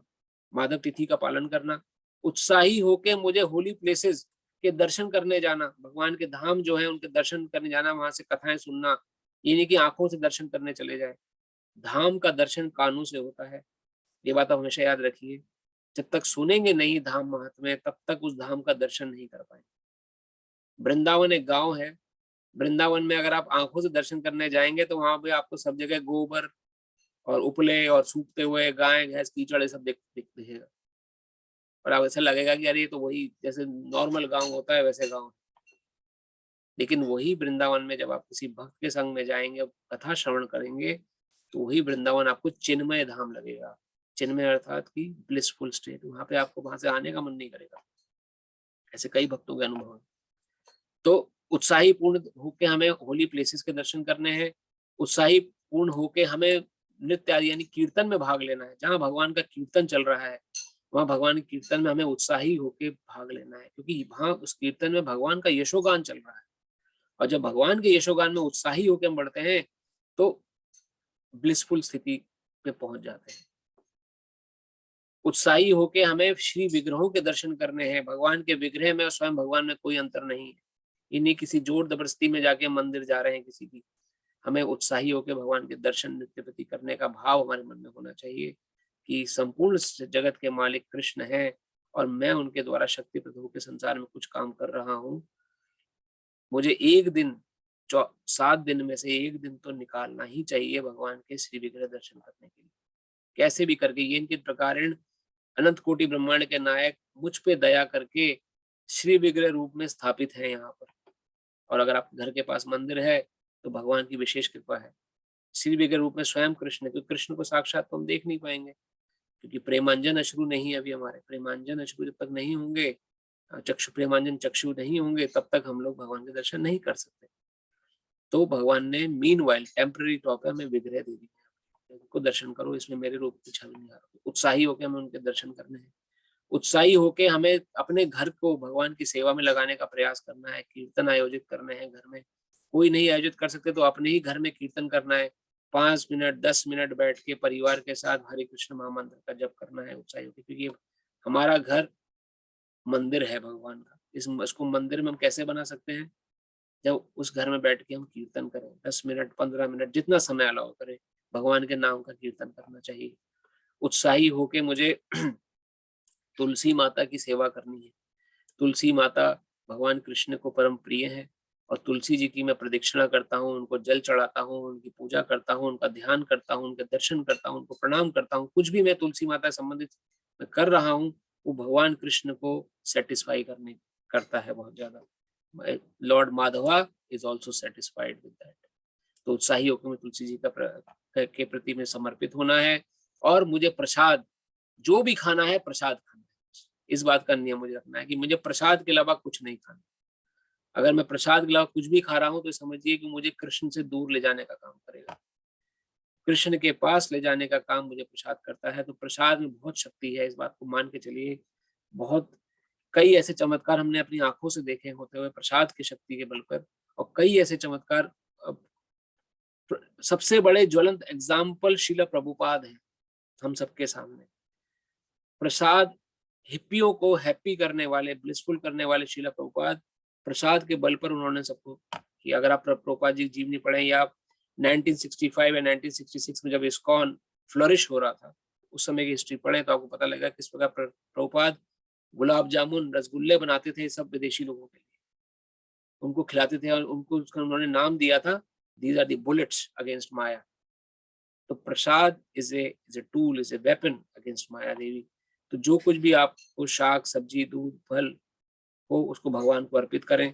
माधव तिथि का पालन करना, उत्साही होके मुझे होली प्लेसेस के दर्शन करने जाना, भगवान के धाम जो है उनके दर्शन करने जाना, वहां से कथाएं सुनना। ये नहीं कि आंखों से दर्शन करने चले जाए, धाम का दर्शन कानों से होता है, ये बात आप हमेशा याद रखिए। जब तक सुनेंगे नहीं धाम महात्म्य, तब तक उस धाम का दर्शन नहीं कर पाएंगे। वृंदावन एक गांव है, वृंदावन में अगर आप आंखों से दर्शन करने जाएंगे तो वहां पे आपको सब जगह गोबर और उपले और सूखते हुए गाय भैंस कीचड़ सब दिखेगा, और आप ऐसा लगेगा कि यार ये तो वही जैसे नॉर्मल गांव होता है वैसे गांव। लेकिन वही वृंदावन में जब आप किसी भक्त के संग में जाएंगे, कथा श्रवण करेंगे, तो वही वृंदावन आपको चिन्मय धाम लगेगा। चिन्मय अर्थात की ब्लिसफुल स्टेट, वहां पे आपको वहां से आने का मन नहीं करेगा। ऐसे कई भक्तों के अनुभव है। तो उत्साही पूर्ण होके हमें होली प्लेसेस के दर्शन करने हैं, उत्साही पूर्ण होके हमें नृत्य आदि यानी कीर्तन में भाग लेना है। जहाँ भगवान का कीर्तन चल रहा है, वहाँ भगवान के कीर्तन में हमें उत्साही होके भाग लेना है, क्योंकि वहाँ उस कीर्तन में भगवान का यशोगान चल रहा है। और जब भगवान के यशोगान में उत्साही होकर हम बढ़ते हैं तो ब्लिसफुल स्थिति पे पहुंच जाते हैं। उत्साही होके हमें श्री विग्रहों के दर्शन करने हैं। भगवान के विग्रह में और स्वयं भगवान में कोई अंतर नहीं है। इन्हीं किसी जोर जबरदस्ती में जाके मंदिर जा रहे हैं किसी की। हमें उत्साही होकर भगवान के दर्शन नित्य प्रति करने का भाव हमारे मन में होना चाहिए कि संपूर्ण जगत के मालिक कृष्ण हैं और मैं उनके द्वारा शक्ति प्रद होकर संसार में कुछ काम कर रहा हूँ। मुझे एक दिन 7 दिन में से एक दिन तो निकालना ही चाहिए भगवान के श्री विग्रह दर्शन करने के लिए, कैसे भी करके। ये इनके प्रकार अनंत कोटि ब्रह्मांड के नायक मुझ पे दया करके श्री विग्रह रूप में स्थापित है यहाँ पर। और अगर आप घर के पास मंदिर है तो भगवान की विशेष कृपा है। श्री विग्रह रूप में स्वयं कृष्ण, क्योंकि कृष्ण को साक्षात तो हम देख नहीं पाएंगे, क्योंकि प्रेमांजन अश्रु नहीं है अभी हमारे। प्रेमांजन अश्रु जब तक नहीं होंगे, चक्षु प्रेमांजन चक्षु नहीं होंगे, तब तक हम लोग भगवान के दर्शन नहीं कर सकते। तो भगवान ने मीनवाइल टेम्पररी तौर पर हमें विग्रह दे दी, उनको दर्शन करो, इसमें मेरे रूप की छवि नहीं आ रही। उत्साही होकर हमें उनके दर्शन करने हैं। उत्साही होके हमें अपने घर को भगवान की सेवा में लगाने का प्रयास करना है। कीर्तन आयोजित करने हैं घर में, कोई नहीं आयोजित कर सकते तो अपने ही घर में कीर्तन करना है। 5 मिनट 10 मिनट बैठ के परिवार के साथ हरे कृष्ण महामंत्र का जप करना है उत्साही होकर, क्योंकि हमारा घर मंदिर है भगवान का। इसको मंदिर में हम कैसे बना सकते हैं? जब उस घर में बैठ के हम कीर्तन करें, 10 मिनट 15 मिनट जितना समय अलाउ करे, भगवान के नाम का कीर्तन करना चाहिए। उत्साही होके मुझे तुलसी माता की सेवा करनी है। तुलसी माता भगवान कृष्ण को परम प्रिय है और तुलसी जी की मैं प्रदक्षिणा करता हूँ, उनको जल चढ़ाता हूँ, उनकी पूजा करता हूँ, उनका ध्यान करता हूँ, उनके दर्शन करता हूँ, उनको प्रणाम करता हूँ। कुछ भी मैं तुलसी माता से संबंधित मैं कर रहा हूँ, वो भगवान कृष्ण को सेटिस्फाई करता है बहुत ज्यादा। Lord Madhava is also satisfied with that. तो उत्साही होकर मैं तुलसी जी के प्रति में समर्पित होना है। और मुझे प्रसाद जो भी खाना है प्रसाद खाना है। इस बात का नियम मुझे रखना है कि मुझे प्रसाद के अलावा कुछ नहीं खाना। अगर मैं प्रसाद के अलावा कुछ भी खा रहा हूं तो समझिए कि मुझे कृष्ण से दूर ले जाने का काम करेगा। कृष्ण के पास ले जाने का काम मुझे प्रसाद करता है। तो प्रसाद में बहुत शक्ति है, इस बात को मान के चलिए। बहुत कई ऐसे चमत्कार हमने अपनी आंखों से देखे होते हुए प्रसाद की शक्ति के बल पर, और कई ऐसे चमत्कार, सबसे बड़े ज्वलंत एग्जाम्पल शीला प्रभुपाद है हम सबके सामने। प्रसाद हिप्पियों को हैप्पी करने वाले, ब्लिसफुल करने वाले शीला प्रभुपाद, प्रसाद के बल पर उन्होंने सबको कि अगर आप प्रभुपाद जी जीवनी पढ़ें या आप 1965 या 1966 में जब इस्कॉन फ्लरिश हो रहा था उस समय की हिस्ट्री पढ़ें तो आपको पता लगेगा किस प्रकार प्रभुपाद गुलाब जामुन रसगुल्ले बनाते थे सब विदेशी लोगों के लिए, उनको खिलाते थे और उनको उसका उन्होंने नाम दिया था these are the bullets against Maya. तो prasad is a tool, is a weapon against Maya Devi. तो जो कुछ भी आपको शाक सब्जी दूध फल हो उसको भगवान को अर्पित करें,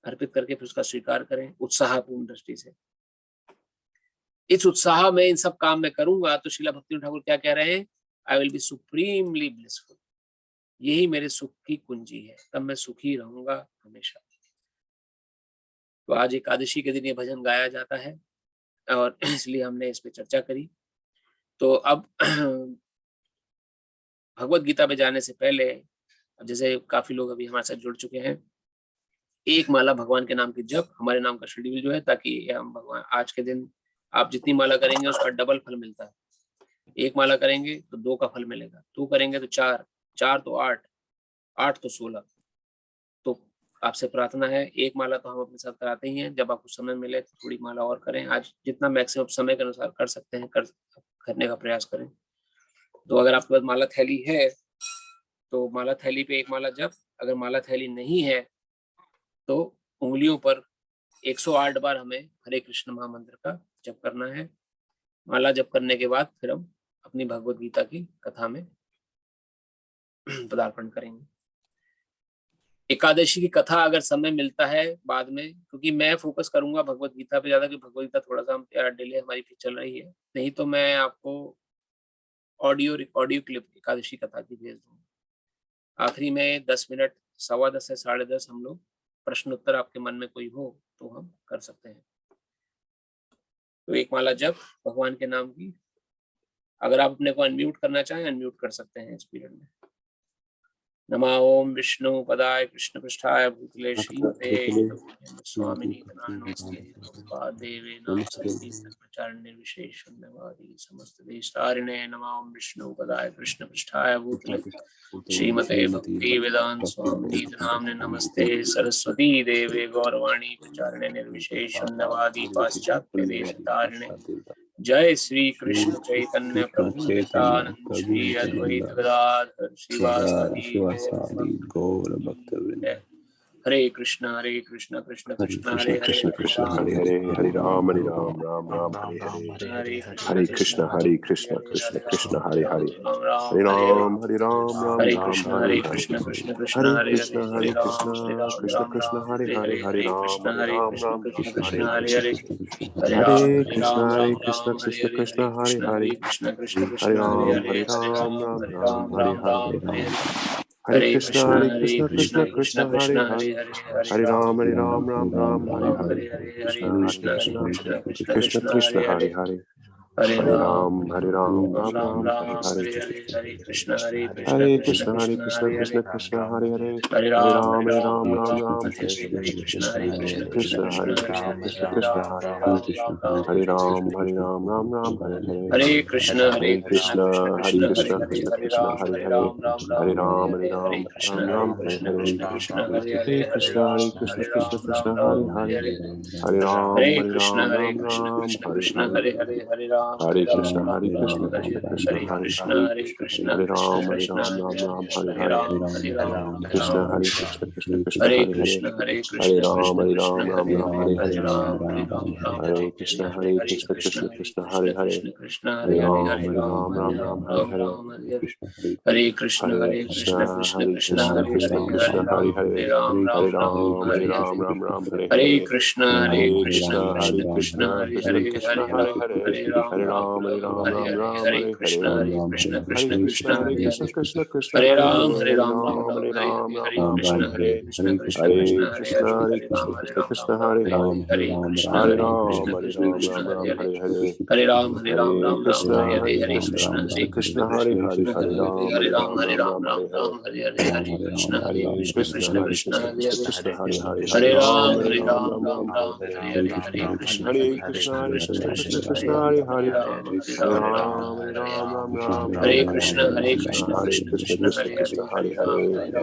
अर्पित करके फिर उसका स्वीकार करें उत्साहपूर्ण दृष्टि से। इस उत्साह में इन सब काम में करूंगा तो श्रीला भक्ति ठाकुर क्या कह रहे हैं, I will be supremely blissful, यही मेरे सुख की कुंजी है, तब मैं सुखी रहूंगा हमेशा। तो आज एकादशी के दिन ये भजन गाया जाता है और इसलिए हमने इस पे चर्चा करी। तो अब भगवत गीता पे जाने से पहले, जैसे काफी लोग अभी हमारे साथ जुड़ चुके हैं, एक माला भगवान के नाम की जप हमारे नाम का शेड्यूल जो है, ताकि हम भगवान आज के दिन आप जितनी माला करेंगे उसका डबल फल मिलता है। एक माला करेंगे तो 2 का फल मिलेगा, 2 करेंगे तो 4, 4 तो 8, 8 तो 16। तो आपसे प्रार्थना है, एक माला तो हम अपने साथ कराते ही हैं, जब आपको समय मिले तो थोड़ी माला और करें। आज जितना मैक्सिमम समय के अनुसार कर सकते हैं करने का प्रयास करें। तो अगर आपके पास माला थैली है तो माला थैली पे एक माला जप, अगर माला थैली नहीं है तो उंगलियों पर 108 बार हमें हरे कृष्ण महामंत्र का जप करना है। माला जप करने के बाद फिर हम अपनी भगवत गीता की कथा में पदार्पण करेंगे। एकादशी की कथा अगर समय मिलता है बाद में, क्योंकि मैं फोकस करूंगा भगवत गीता पे ज्यादा, कि भगवत गीता थोड़ा सा हम डिले हमारी फिर चल रही है, नहीं तो मैं आपको ऑडियो क्लिप एकादशी कथा की भेज दूंगा। आखिरी में 10 मिनट 10:15 से 10:30 हम लोग प्रश्न उत्तर आपके मन में कोई हो तो हम कर सकते हैं। तो एक माला जप भगवान के नाम की, अगर आप अपने को अनम्यूट करना चाहें अनम्यूट कर सकते हैं इस पीरियड में। नमः ओम विष्णु पदाय कृष्ण पृष्ठाय भूतले श्रीमते स्वामिनी नमस्ते देवे नमस्ते विशेष धन्यवादी समस्त देशतारिणे। नमः ओम विष्णु पदाय कृष्ण पृष्ठाय भूतले श्रीमते भक्ति वेदांत स्वामिनी नामने नमस्ते सरस्वती देवे गौरवाणी प्रचारिणे निर्विशेष धन्यवादी पाश्चात्य देशतारिणे। जय श्री कृष्ण चैतन्य प्रभु नित्यानंद श्री अद्वैत गदाधर श्रीवासादि गौर भक्तवृंद। हरे कृष्ण कृष्ण कृष्ण हरे हरे, हरे हरे, हरे राम राम राम हरे हरे, हरे कृष्ण कृष्ण कृष्ण हरे हरे, हरे राम हरे कृष्ण कृष्ण कृष्ण हरे कृष्ण कृष्ण कृष्ण हरे हरे, हरे राम कृष्ण हरे हरे, हरे कृष्ण कृष्ण कृष्ण हरे हरे, कृष्ण कृष्ण हरे कृष्ण राम हरे राम हरे हरे, हरे हरे कृष्ण कृष्ण कृष्ण कृष्ण हरे हरे, हरे राम राम हरे हरे, हरे कृष्ण कृष्ण कृष्ण कृष्ण हरे हरे, हरे हरे राम राम हरे हरे, हरे कृष्ण हरे कृष्ण कृष्ण कृष्ण हरे हरे, हरे हरे राम राम हरे हरे हरे, कृष्ण कृष्ण कृष्ण कृष्ण हरे हरे, हरे राम हरे हरे, हरे कृष्ण हरे कृष्ण कृष्ण हरे कृष्ण हरे हरे, हरे राम हरे हरे, कृष्ण हरे हरे कृष्ण कृष्ण हरे हरे, हरे हरे राम कृष्ण हरे कृष्ण हरे, हरे हरे, हरे राम हरे कृष्ण कृष्ण हरे हरे कृष्ण हरे, कृष्ण हरे राम कृष्ण हरे हरे हरे, राम हरे कृष्ण कृष्ण हरे हरे हरे, कृष्ण हरे राम कृष्ण हरे हरे, राम हरे कृष्ण कृष्ण कृष्ण हरे हरे, कृष्ण हरे हरे राम हरे हरे, हरे कृष्ण हरे कृष्ण कृष्ण कृष्ण हरे हरे, हरे राम हरे राम हरे हरे हरे, कृष्ण हरे कृष्ण कृष्ण हरे कृष्ण हरे हरे, हरे हरे राम हरे हरे कृष्ण हरे, कृष्ण हरे कृष्ण कृष्ण हरे हरे राम हरे, हरे हरे राम राम हरे हरे कृष्ण हरे, कृष्ण हरे हरे कृष्ण कृष्ण हरे हरे, हरे कृष्ण हरे राम हरे हरे हरे, हरे राम हरे कृष्ण हरे कृष्ण कृष्ण हरे हरे, हरे राम हरे राम हरे हरे, हरे कृष्ण हरे कृष्ण कृष्ण हरे हरे, हरे हरे राम राम हरे हरे हरे, हरे कृष्ण हरे कृष्ण कृष्ण हरे हरे, हरे राम हरे हरे कृष्ण कृष्ण हरे Krishna Krishna Hare Hare,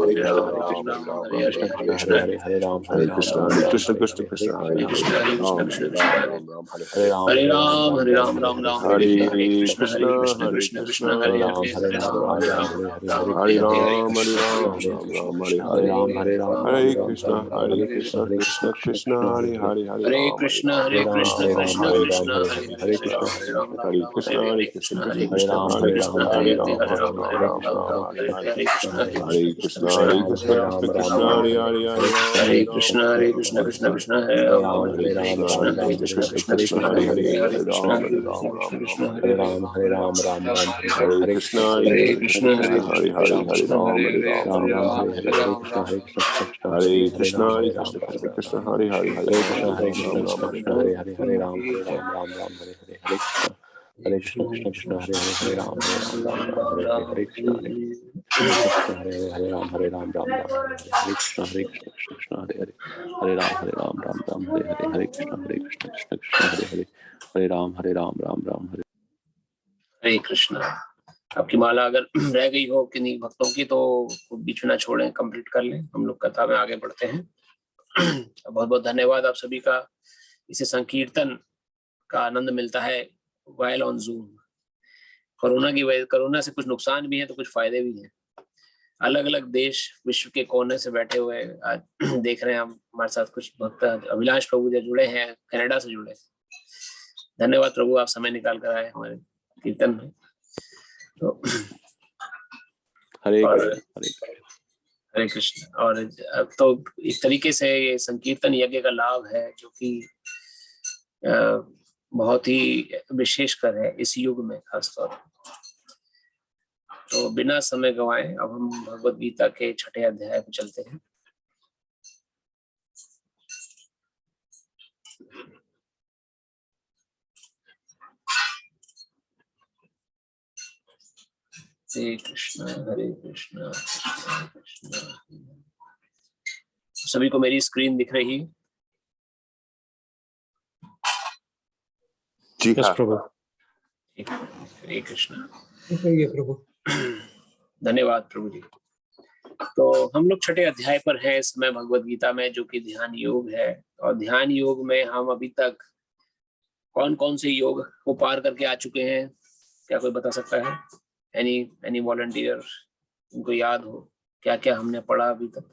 Hare Ram, Ram Ram, Hare Hare, Hare Krishna, Hare Ram, Hare Krishna, Hare Krishna, Krishna Krishna, Hare Hare, Hare Ram, Hare Ram, Ram Ram, Hare Hare. Hare Ram, Hare Ram, Ram Ram, Hare Hare, Hare Krishna, Krishna, Hare Krishna, Hare Krishna Krishna, Krishna, Hare Hare, Hare Ram, Ram Ram, Ram Hare Hare Ram, Hare, Hare Krishna, Ram, Krishna, Ram Krishna, Ram, Krishna, Hare Hare Hare. Ram, Hare Ram Krishna, Ram, Hare Hare Krishna, Hare. Krishna Krishna, Hare Hare, Hare Hare Ram, Hare Krishna, Ram, Hare Ram Krishna, Ram, Krishna Hare Krishna, Hare. Hare Hare, Hare Ram, Ram Hare Ram, Krishna, Hare Hare Hare, Krishna, Krishna, Krishna Hare Krishna, Krishna, Krishna Hare Krishna, Ram, Hare Hare Hare, Ram, Hare Hare Ram, Ram, Hare Ram, Ram Ram Ram, Ram, Hare Hare Hare. Hare, Krishna, Hare Hare Krishna, Krishna Krishna, Krishna, Hare Hare Krishna, Hare, Krishna Hare Krishna, Ram, Hare Hare, Hare Ram, Hare Hare Ram, Krishna, Hare Hare Hare. Krishna, Krishna Krishna, Hare Ram, Hare Hare Hare, Krishna, Krishna, Hare Hare Krishna, Krishna, Krishna Krishna Krishna, Krishna, Hare Hare Hare, Hare, Hare Hare Krishna, Ram, Hare Hare Krishna, Ram, Krishna Ram Ram, Krishna, Hare Hare Hare. Hare, Hare Ram, Ram Ram, Hare Hare Krishna, Krishna, Hare Hare Hare Krishna, Krishna, Krishna Krishna, Krishna, Hare Krishna, Hare Krishna, Hare Hare, Krishna Ram, Hare Krishna, Hare Ram, Hare Hare Hare, Ram, Ram Hare Hare Ram, Ram, Ram, Hare Hare Hare Hare, Hare. Hare Ram, Krishna, Ram Hare Ram. Krishna, Krishna, Hare Hare Krishna, Ram, Hare Hare Krishna, Ram, Hare Krishna Ram, Krishna, Ram. Hare Hare, Hare Hare Ram, Krishna, Hare Hare Ram, Krishna, Ram Ram, Krishna Hare Krishna, Hare. Hare Hare, Hare Ram, Hare Ram, Ram Ram, Hare Hare, Hare Krishna, Hare Krishna, Krishna Krishna, Hare Hare, Hare Ram, Hare Ram, Ram Ram, Hare Hare, Hare Krishna, Hare Krishna, Krishna Hare Hare, Hare Ram, Hare Ram, Ram Ram, Hare Hare, Hare Krishna, Hare Krishna, Krishna Krishna, Hare Hare, Hare Ram, Hare Ram, Ram Ram, Hare Hare, Hare Krishna, Krishna Krishna, Hare Hare, Hare Ram, Hare Ram, Ram Ram, Hare हरे कृष्णा। आपकी माला अगर रह गई हो किन्हीं भक्तों की तो बीच में ना छोड़ें, कंप्लीट कर लें। हम लोग कथा में आगे बढ़ते हैं। बहुत बहुत धन्यवाद आप सभी का। इसे संकीर्तन का आनंद मिलता है वाइल ऑन जूम। कोरोना से कुछ नुकसान भी है तो कुछ फायदे भी हैं। अलग अलग देश विश्व के कोने से बैठे हुए आज देख रहे हैं हम हमारे साथ। कुछ भक्त अभिलाष प्रभु जो जुड़े हैं कनाडा से जुड़े। धन्यवाद प्रभु, आप समय निकाल कर आए हमारे कीर्तन में। तो हरे और कृष्ण हरे कृष्ण। हरे कृष्ण। और तो एक तरीके से ये संकीर्तन यज्ञ का लाभ है जो कि बहुत ही विशेषकर है इस युग में खासतौर पर। तो बिना समय गंवाए अब हम भगवत गीता के 6ठे अध्याय पर चलते हैं। हरे कृष्ण हरे कृष्ण कृष्ण कृष्ण हरे हरे। सभी को मेरी स्क्रीन दिख रही है? जी यस हाँ। प्रभु। हरे कृष्ण। प्रभु। धन्यवाद प्रभु जी। तो हम लोग 6ठे अध्याय पर हैं इस समय भगवत गीता में, जो कि ध्यान योग है। और ध्यान योग में हम अभी तक कौन कौन से योग को पार करके आ चुके हैं, क्या कोई बता सकता है? एनी वॉलंटियर, उनको याद हो क्या क्या हमने पढ़ा अभी तक?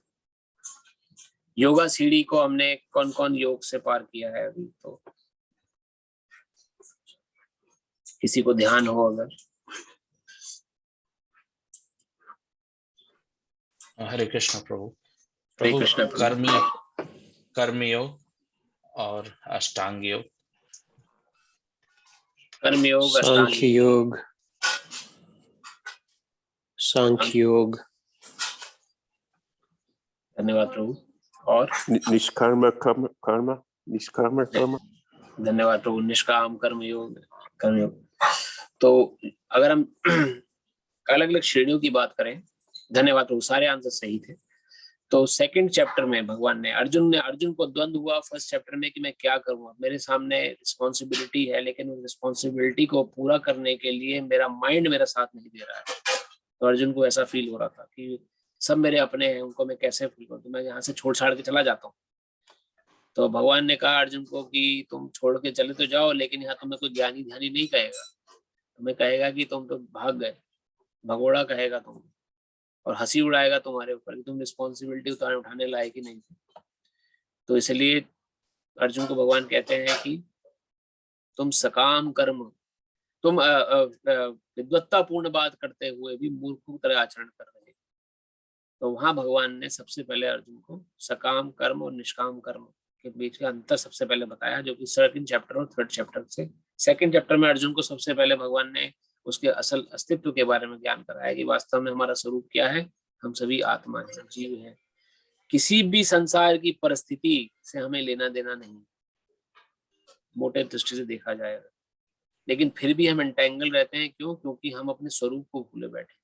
योगा सीढ़ी को हमने कौन कौन योग से पार किया है अभी? तो किसी को ध्यान हो अगर। हरे कृष्ण प्रभु। हरे प्रभु कृष्ण प्रभु। कर्म योग और अष्टांग योग। कर्म योग, अष्टांग सांख्य योग, सांख्य योग। धन्यवाद प्रभु। और निष्कर्म कर्म कर्म निष्कर्म कर्म। धन्यवाद प्रभु। निष्काम कर्म योग, कर्म योग। तो अगर हम अलग अलग श्रेणियों की बात करें, धन्यवाद प्रभु, सारे आंसर सही थे। तो सेकंड चैप्टर में भगवान ने अर्जुन को द्वंद्व हुआ फर्स्ट चैप्टर में कि मैं क्या करूँ, मेरे सामने रिस्पॉन्सिबिलिटी है, लेकिन उस रिस्पॉन्सिबिलिटी को पूरा करने के लिए मेरा माइंड मेरा साथ नहीं दे रहा है। तो अर्जुन को ऐसा फील हो रहा था कि सब मेरे अपने हैं, उनको मैं कैसे फील करूँ, तो मैं यहाँ से छोड़ छाड़ के चला जाता हूँ। तो भगवान ने कहा अर्जुन को कि तुम छोड़ के चले तो जाओ, लेकिन यहाँ तुम्हें कोई ज्ञानी ध्यानी नहीं कहेगा, तुम्हें कहेगा कि तुम तो भाग गए, भगोड़ा कहेगा तुम, और हंसी उड़ाएगा तुम्हारे ऊपर कि तुम रिस्पॉन्सिबिलिटी उठाने लायक ही नहीं थे। तो इसलिए अर्जुन को भगवान कहते हैं कि तुम सकाम कर्म, तुम विद्वत्तापूर्ण बात करते हुए भी मूर्खों की तरह आचरण कर रहे हैं। तो वहां भगवान ने सबसे पहले अर्जुन को सकाम कर्म और निष्काम कर्म के बीच का अंतर सबसे पहले बताया, जो कि सेकंड चैप्टर और थर्ड चैप्टर से। सेकंड चैप्टर में अर्जुन को सबसे पहले भगवान ने उसके असल अस्तित्व के बारे में ज्ञान कराया कि वास्तव में हमारा स्वरूप क्या है। हम सभी आत्मा हैं, जीव हैं, किसी भी संसार की परिस्थिति से हमें लेना देना नहीं, मोटे दृष्टि से देखा जाएगा। लेकिन फिर भी हम एंटेंगल रहते हैं। क्यों? क्योंकि हम अपने स्वरूप को भूले बैठे।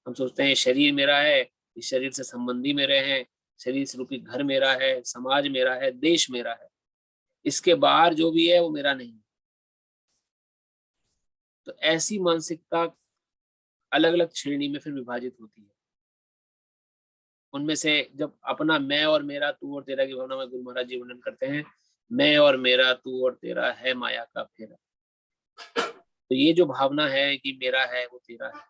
हम सोचते हैं शरीर मेरा है, इस शरीर से संबंधी मेरे हैं, शरीर से रूपी घर मेरा है, समाज मेरा है, देश मेरा है, इसके बाहर जो भी है वो मेरा नहीं। तो ऐसी मानसिकता अलग अलग श्रेणी में फिर विभाजित होती है। उनमें से जब अपना मैं और मेरा, तू और तेरा की भावना में गुरु महाराज जी वर्णन करते हैं, मैं और मेरा, तू और तेरा है माया का फेरा। तो ये जो भावना है कि मेरा है वो तेरा है,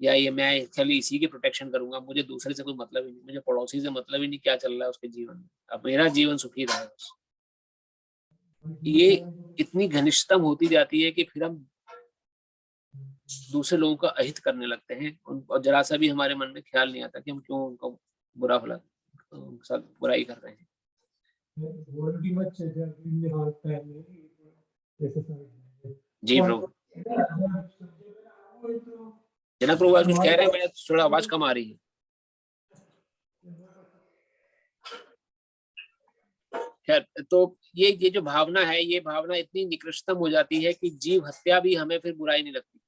या ये मैं खाली इसी की प्रोटेक्शन करूंगा, मुझे दूसरे से कोई मतलब ही नहीं, मुझे पड़ोसी से मतलब ही नहीं क्या चल रहा है उसके जीवन में, अब मेरा जीवन सुखी रहे बस। ये इतनी घनिष्ठतम होती जाती है कि फिर हम दूसरे लोगों का अहित करने लगते हैं, और जरा सा भी हमारे मन में ख्याल नहीं आता कि हम क्यों उनको बुरा भला उनके साथ बुराई कर रहे हैं। जी प्रभु। जनक प्रभु आज कुछ कह रहे हैं, मैं थोड़ा आवाज कम आ रही है। खैर, तो ये जो भावना है, ये भावना इतनी निकृष्टतम हो जाती है कि जीव हत्या भी हमें फिर बुराई नहीं लगती।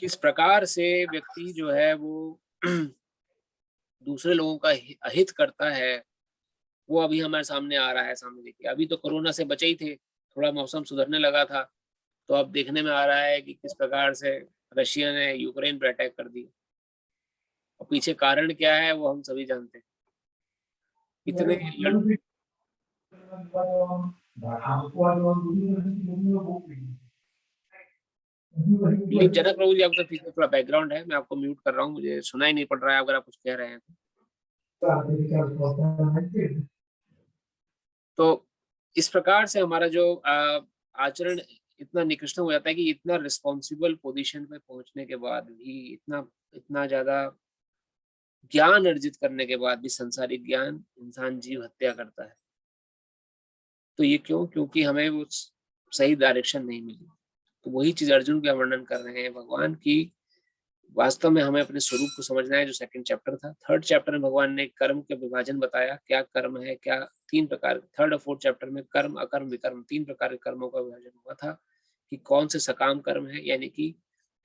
किस प्रकार से व्यक्ति जो है वो दूसरे लोगों का अहित करता है, वो अभी हमारे सामने आ रहा है। सामने देखिए, अभी तो कोरोना से बचे ही थे, थोड़ा मौसम सुधरने लगा था, तो अब देखने में आ रहा है कि किस प्रकार से रशिया ने यूक्रेन पर अटैक कर दिया, और पीछे कारण क्या है वो हम सभी जानते हैं। इतने जनक प्रभु जी, आपका पीछे थोड़ा बैकग्राउंड है, मैं आपको म्यूट कर रहा हूँ, मुझे सुनाई नहीं पड़ रहा है अगर आप कुछ कह रहे हैं तो। इस प्रकार से हमारा जो आचरण इतना निकृष्ट हो जाता है कि इतना रिस्पॉन्सिबल पोजीशन पे पहुंचने के बाद भी, इतना ज्यादा ज्ञान अर्जित करने के बाद भी संसारिक ज्ञान, इंसान जीव हत्या करता है। तो ये क्यों? क्योंकि हमें वो सही डायरेक्शन नहीं मिली। तो वही चीज अर्जुन का वर्णन कर रहे हैं भगवान की, वास्तव में हमें अपने स्वरूप को समझना है, जो सेकंड चैप्टर था। थर्ड चैप्टर में भगवान ने कर्म के विभाजन बताया, क्या कर्म है, क्या 3 प्रकार। थर्ड और फोर्थ चैप्टर में कर्म, अकर्म, विकर्म 3 प्रकार के कर्मों का विभाजन हुआ था कि कौन से सकाम कर्म है, यानी कि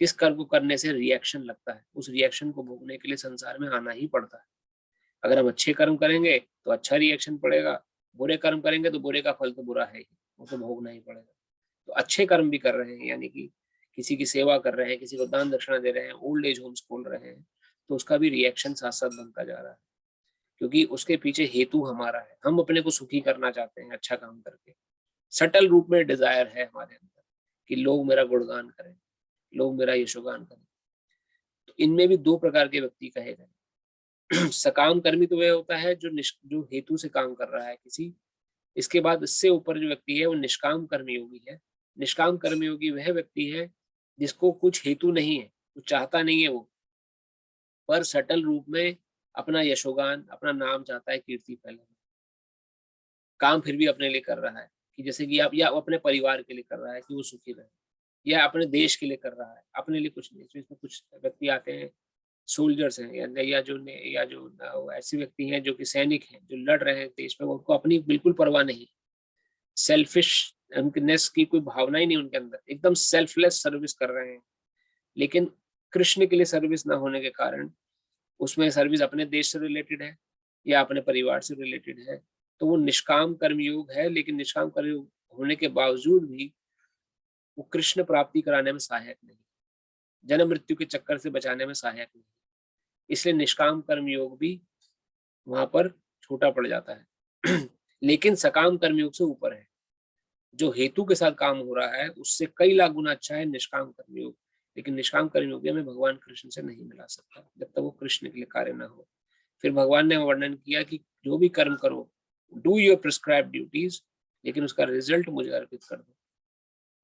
किस कर्म को करने से रिएक्शन लगता है, उस रिएक्शन को भोगने के लिए संसार में आना ही पड़ता है। अगर हम अच्छे कर्म करेंगे तो अच्छा रिएक्शन पड़ेगा, बुरे कर्म करेंगे तो बुरे का फल तो बुरा है ही, वो तो भोगना ही पड़ेगा। तो अच्छे कर्म भी कर रहे हैं, यानी कि किसी की सेवा कर रहे हैं, किसी को दान दक्षिणा दे रहे हैं, ओल्ड एज होम्स खोल रहे हैं, तो उसका भी रिएक्शन साथ साथ बनता जा रहा है, क्योंकि उसके पीछे हेतु हमारा है। हम अपने को सुखी करना चाहते हैं अच्छा काम करके। सटल रूप में डिजायर है हमारे अंदर कि लोग मेरा गुणगान करें, लोग मेरा यशोगान करें। तो इनमें भी 2 प्रकार के व्यक्ति कहे गए। सकाम कर्मी तो वह होता है जो हेतु से काम कर रहा है किसी। इसके बाद इससे ऊपर जो व्यक्ति है वो निष्काम कर्मयोगी है। निष्काम कर्मयोगी वह व्यक्ति है जिसको कुछ हेतु नहीं है, कुछ चाहता नहीं है वो, पर सटल रूप में अपना यशोगान, अपना नाम चाहता है, कीर्ति फैलाना। काम फिर भी अपने लिए कर रहा है, कि जैसे कि आप, या अपने परिवार के लिए कर रहा है कि वो सुखी रहे, या अपने देश के लिए कर रहा है, अपने लिए कुछ नहीं। इसमें कुछ व्यक्ति आते हैं, सोल्जर्स हैं, या जो ऐसे व्यक्ति हैं जो कि सैनिक हैं, जो लड़ रहे हैं देश में, उनको अपनी बिल्कुल परवाह नहीं, सेल्फिशनेस की कोई भावना ही नहीं उनके अंदर, एकदम सेल्फलेस सर्विस कर रहे हैं। लेकिन कृष्ण के लिए सर्विस ना होने के कारण उसमें सर्विस अपने देश से रिलेटेड है या अपने परिवार से रिलेटेड है, तो वो निष्काम कर्मयोग है। लेकिन निष्काम कर्मयोग होने के बावजूद भी वो कृष्ण प्राप्ति कराने में सहायक नहीं, जन्म मृत्यु के चक्कर से बचाने में सहायक नहीं। इसलिए निष्काम कर्मयोग भी वहां पर छोटा पड़ जाता है। लेकिन सकाम कर्मयोग से ऊपर है, जो हेतु के साथ काम हो रहा है उससे कई लाख गुना अच्छा है निष्काम कर्मयोग। लेकिन निष्काम कर्मयोग में भगवान कृष्ण से नहीं मिला सकता जब तक वो कृष्ण के लिए कार्य ना हो। फिर भगवान ने वर्णन किया कि जो भी कर्म करो, डू योर प्रिस्क्राइब ड्यूटीज, लेकिन उसका रिजल्ट मुझे अर्पित कर दो,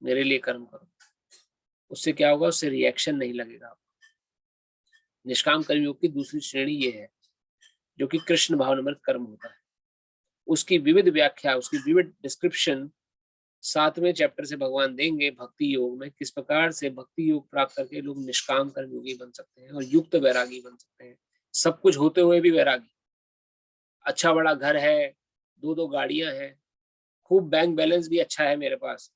मेरे लिए कर्म करो। उससे क्या होगा? उससे रिएक्शन नहीं लगेगा। निष्काम कर्मयोग की दूसरी श्रेणी ये है, जो कि कृष्ण भावनामृत कर्म होता है। उसकी विविध व्याख्या, उसकी विविध डिस्क्रिप्शन 7वें चैप्टर से भगवान देंगे। भक्ति योग में किस प्रकार से भक्ति योग प्राप्त करके लोग निष्काम कर्मयोगी बन सकते हैं और युक्त वैरागी बन सकते हैं, सब कुछ होते हुए भी वैरागी। अच्छा बड़ा घर है, 2-2 गाड़ियां हैं, खूब बैंक बैलेंस भी अच्छा है मेरे पास,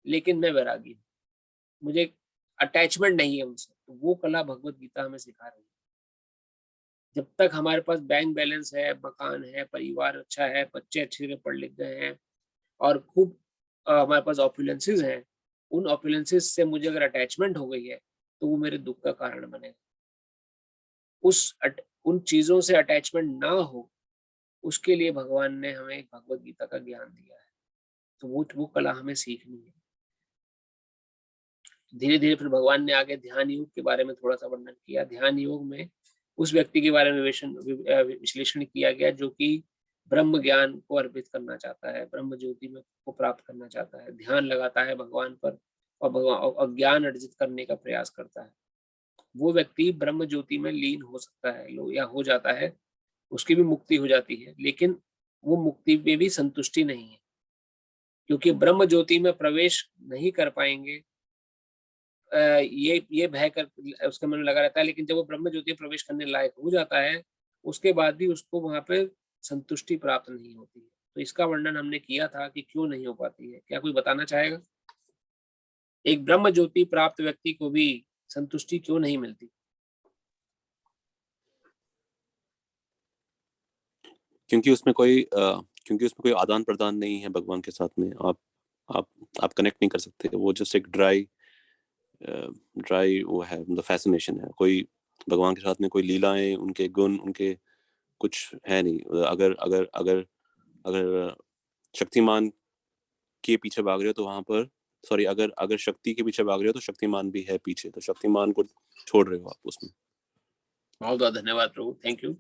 लेकिन मैं वैरागी हूँ, मुझे अटैचमेंट नहीं है उनसे। तो वो कला भगवत गीता हमें सिखा रही है। जब तक हमारे पास बैंक बैलेंस है, मकान है, परिवार अच्छा है, बच्चे अच्छे से पढ़ लिख गए हैं और खूब हमारे पास ऑपुलेंसेस हैं, उन ऑपुलेंसेस से मुझे अगर अटैचमेंट हो गई है तो वो मेरे दुख का कारण बनेगा। उन चीजों से अटैचमेंट ना हो, उसके लिए भगवान ने हमें भगवत गीता का ज्ञान दिया है। तो वो कला हमें सीखनी है। धीरे धीरे फिर भगवान ने आगे ध्यान योग के बारे में थोड़ा सा वर्णन किया। ध्यान योग में उस व्यक्ति के बारे में विश्लेषण किया गया जो कि ब्रह्म ज्ञान को अर्पित करना चाहता है, ब्रह्म ज्योति में को प्राप्त करना चाहता है, ध्यान लगाता है भगवान पर और ज्ञान अर्जित करने का प्रयास करता है। वो व्यक्ति ब्रह्म ज्योति में लीन हो सकता है या हो जाता है, उसकी भी मुक्ति हो जाती है। लेकिन वो मुक्ति में भी संतुष्टि नहीं है, क्योंकि ब्रह्म ज्योति में प्रवेश नहीं कर पाएंगे, ये भय कर उसके मन में लगा रहता है। लेकिन जब वो ब्रह्म ज्योति में प्रवेश करने लायक हो जाता है, उसके बाद भी उसको वहां पे संतुष्टि प्राप्त नहीं होती है। तो इसका वर्णन हमने किया था कि क्यों नहीं हो पाती है। क्या कोई बताना चाहेगा? एक ब्रह्म ज्योति प्राप्त व्यक्ति को भी संतुष्टि क्यों नहीं मिलती? क्योंकि उसमें कोई आदान प्रदान नहीं है भगवान के साथ में। आप कनेक्ट नहीं कर सकते। वो जस्ट एक ड्राई वो है, मतलब फैसिनेशन है। कोई भगवान के साथ में कोई लीलाएं, उनके गुण, उनके कुछ है नहीं। अगर शक्तिमान के पीछे भाग रहे हो तो वहां पर अगर शक्ति के पीछे भाग रहे हो तो शक्तिमान भी है पीछे, तो शक्तिमान को छोड़ रहे हो आप उसमें। बहुत बहुत धन्यवाद प्रभु, थैंक यू।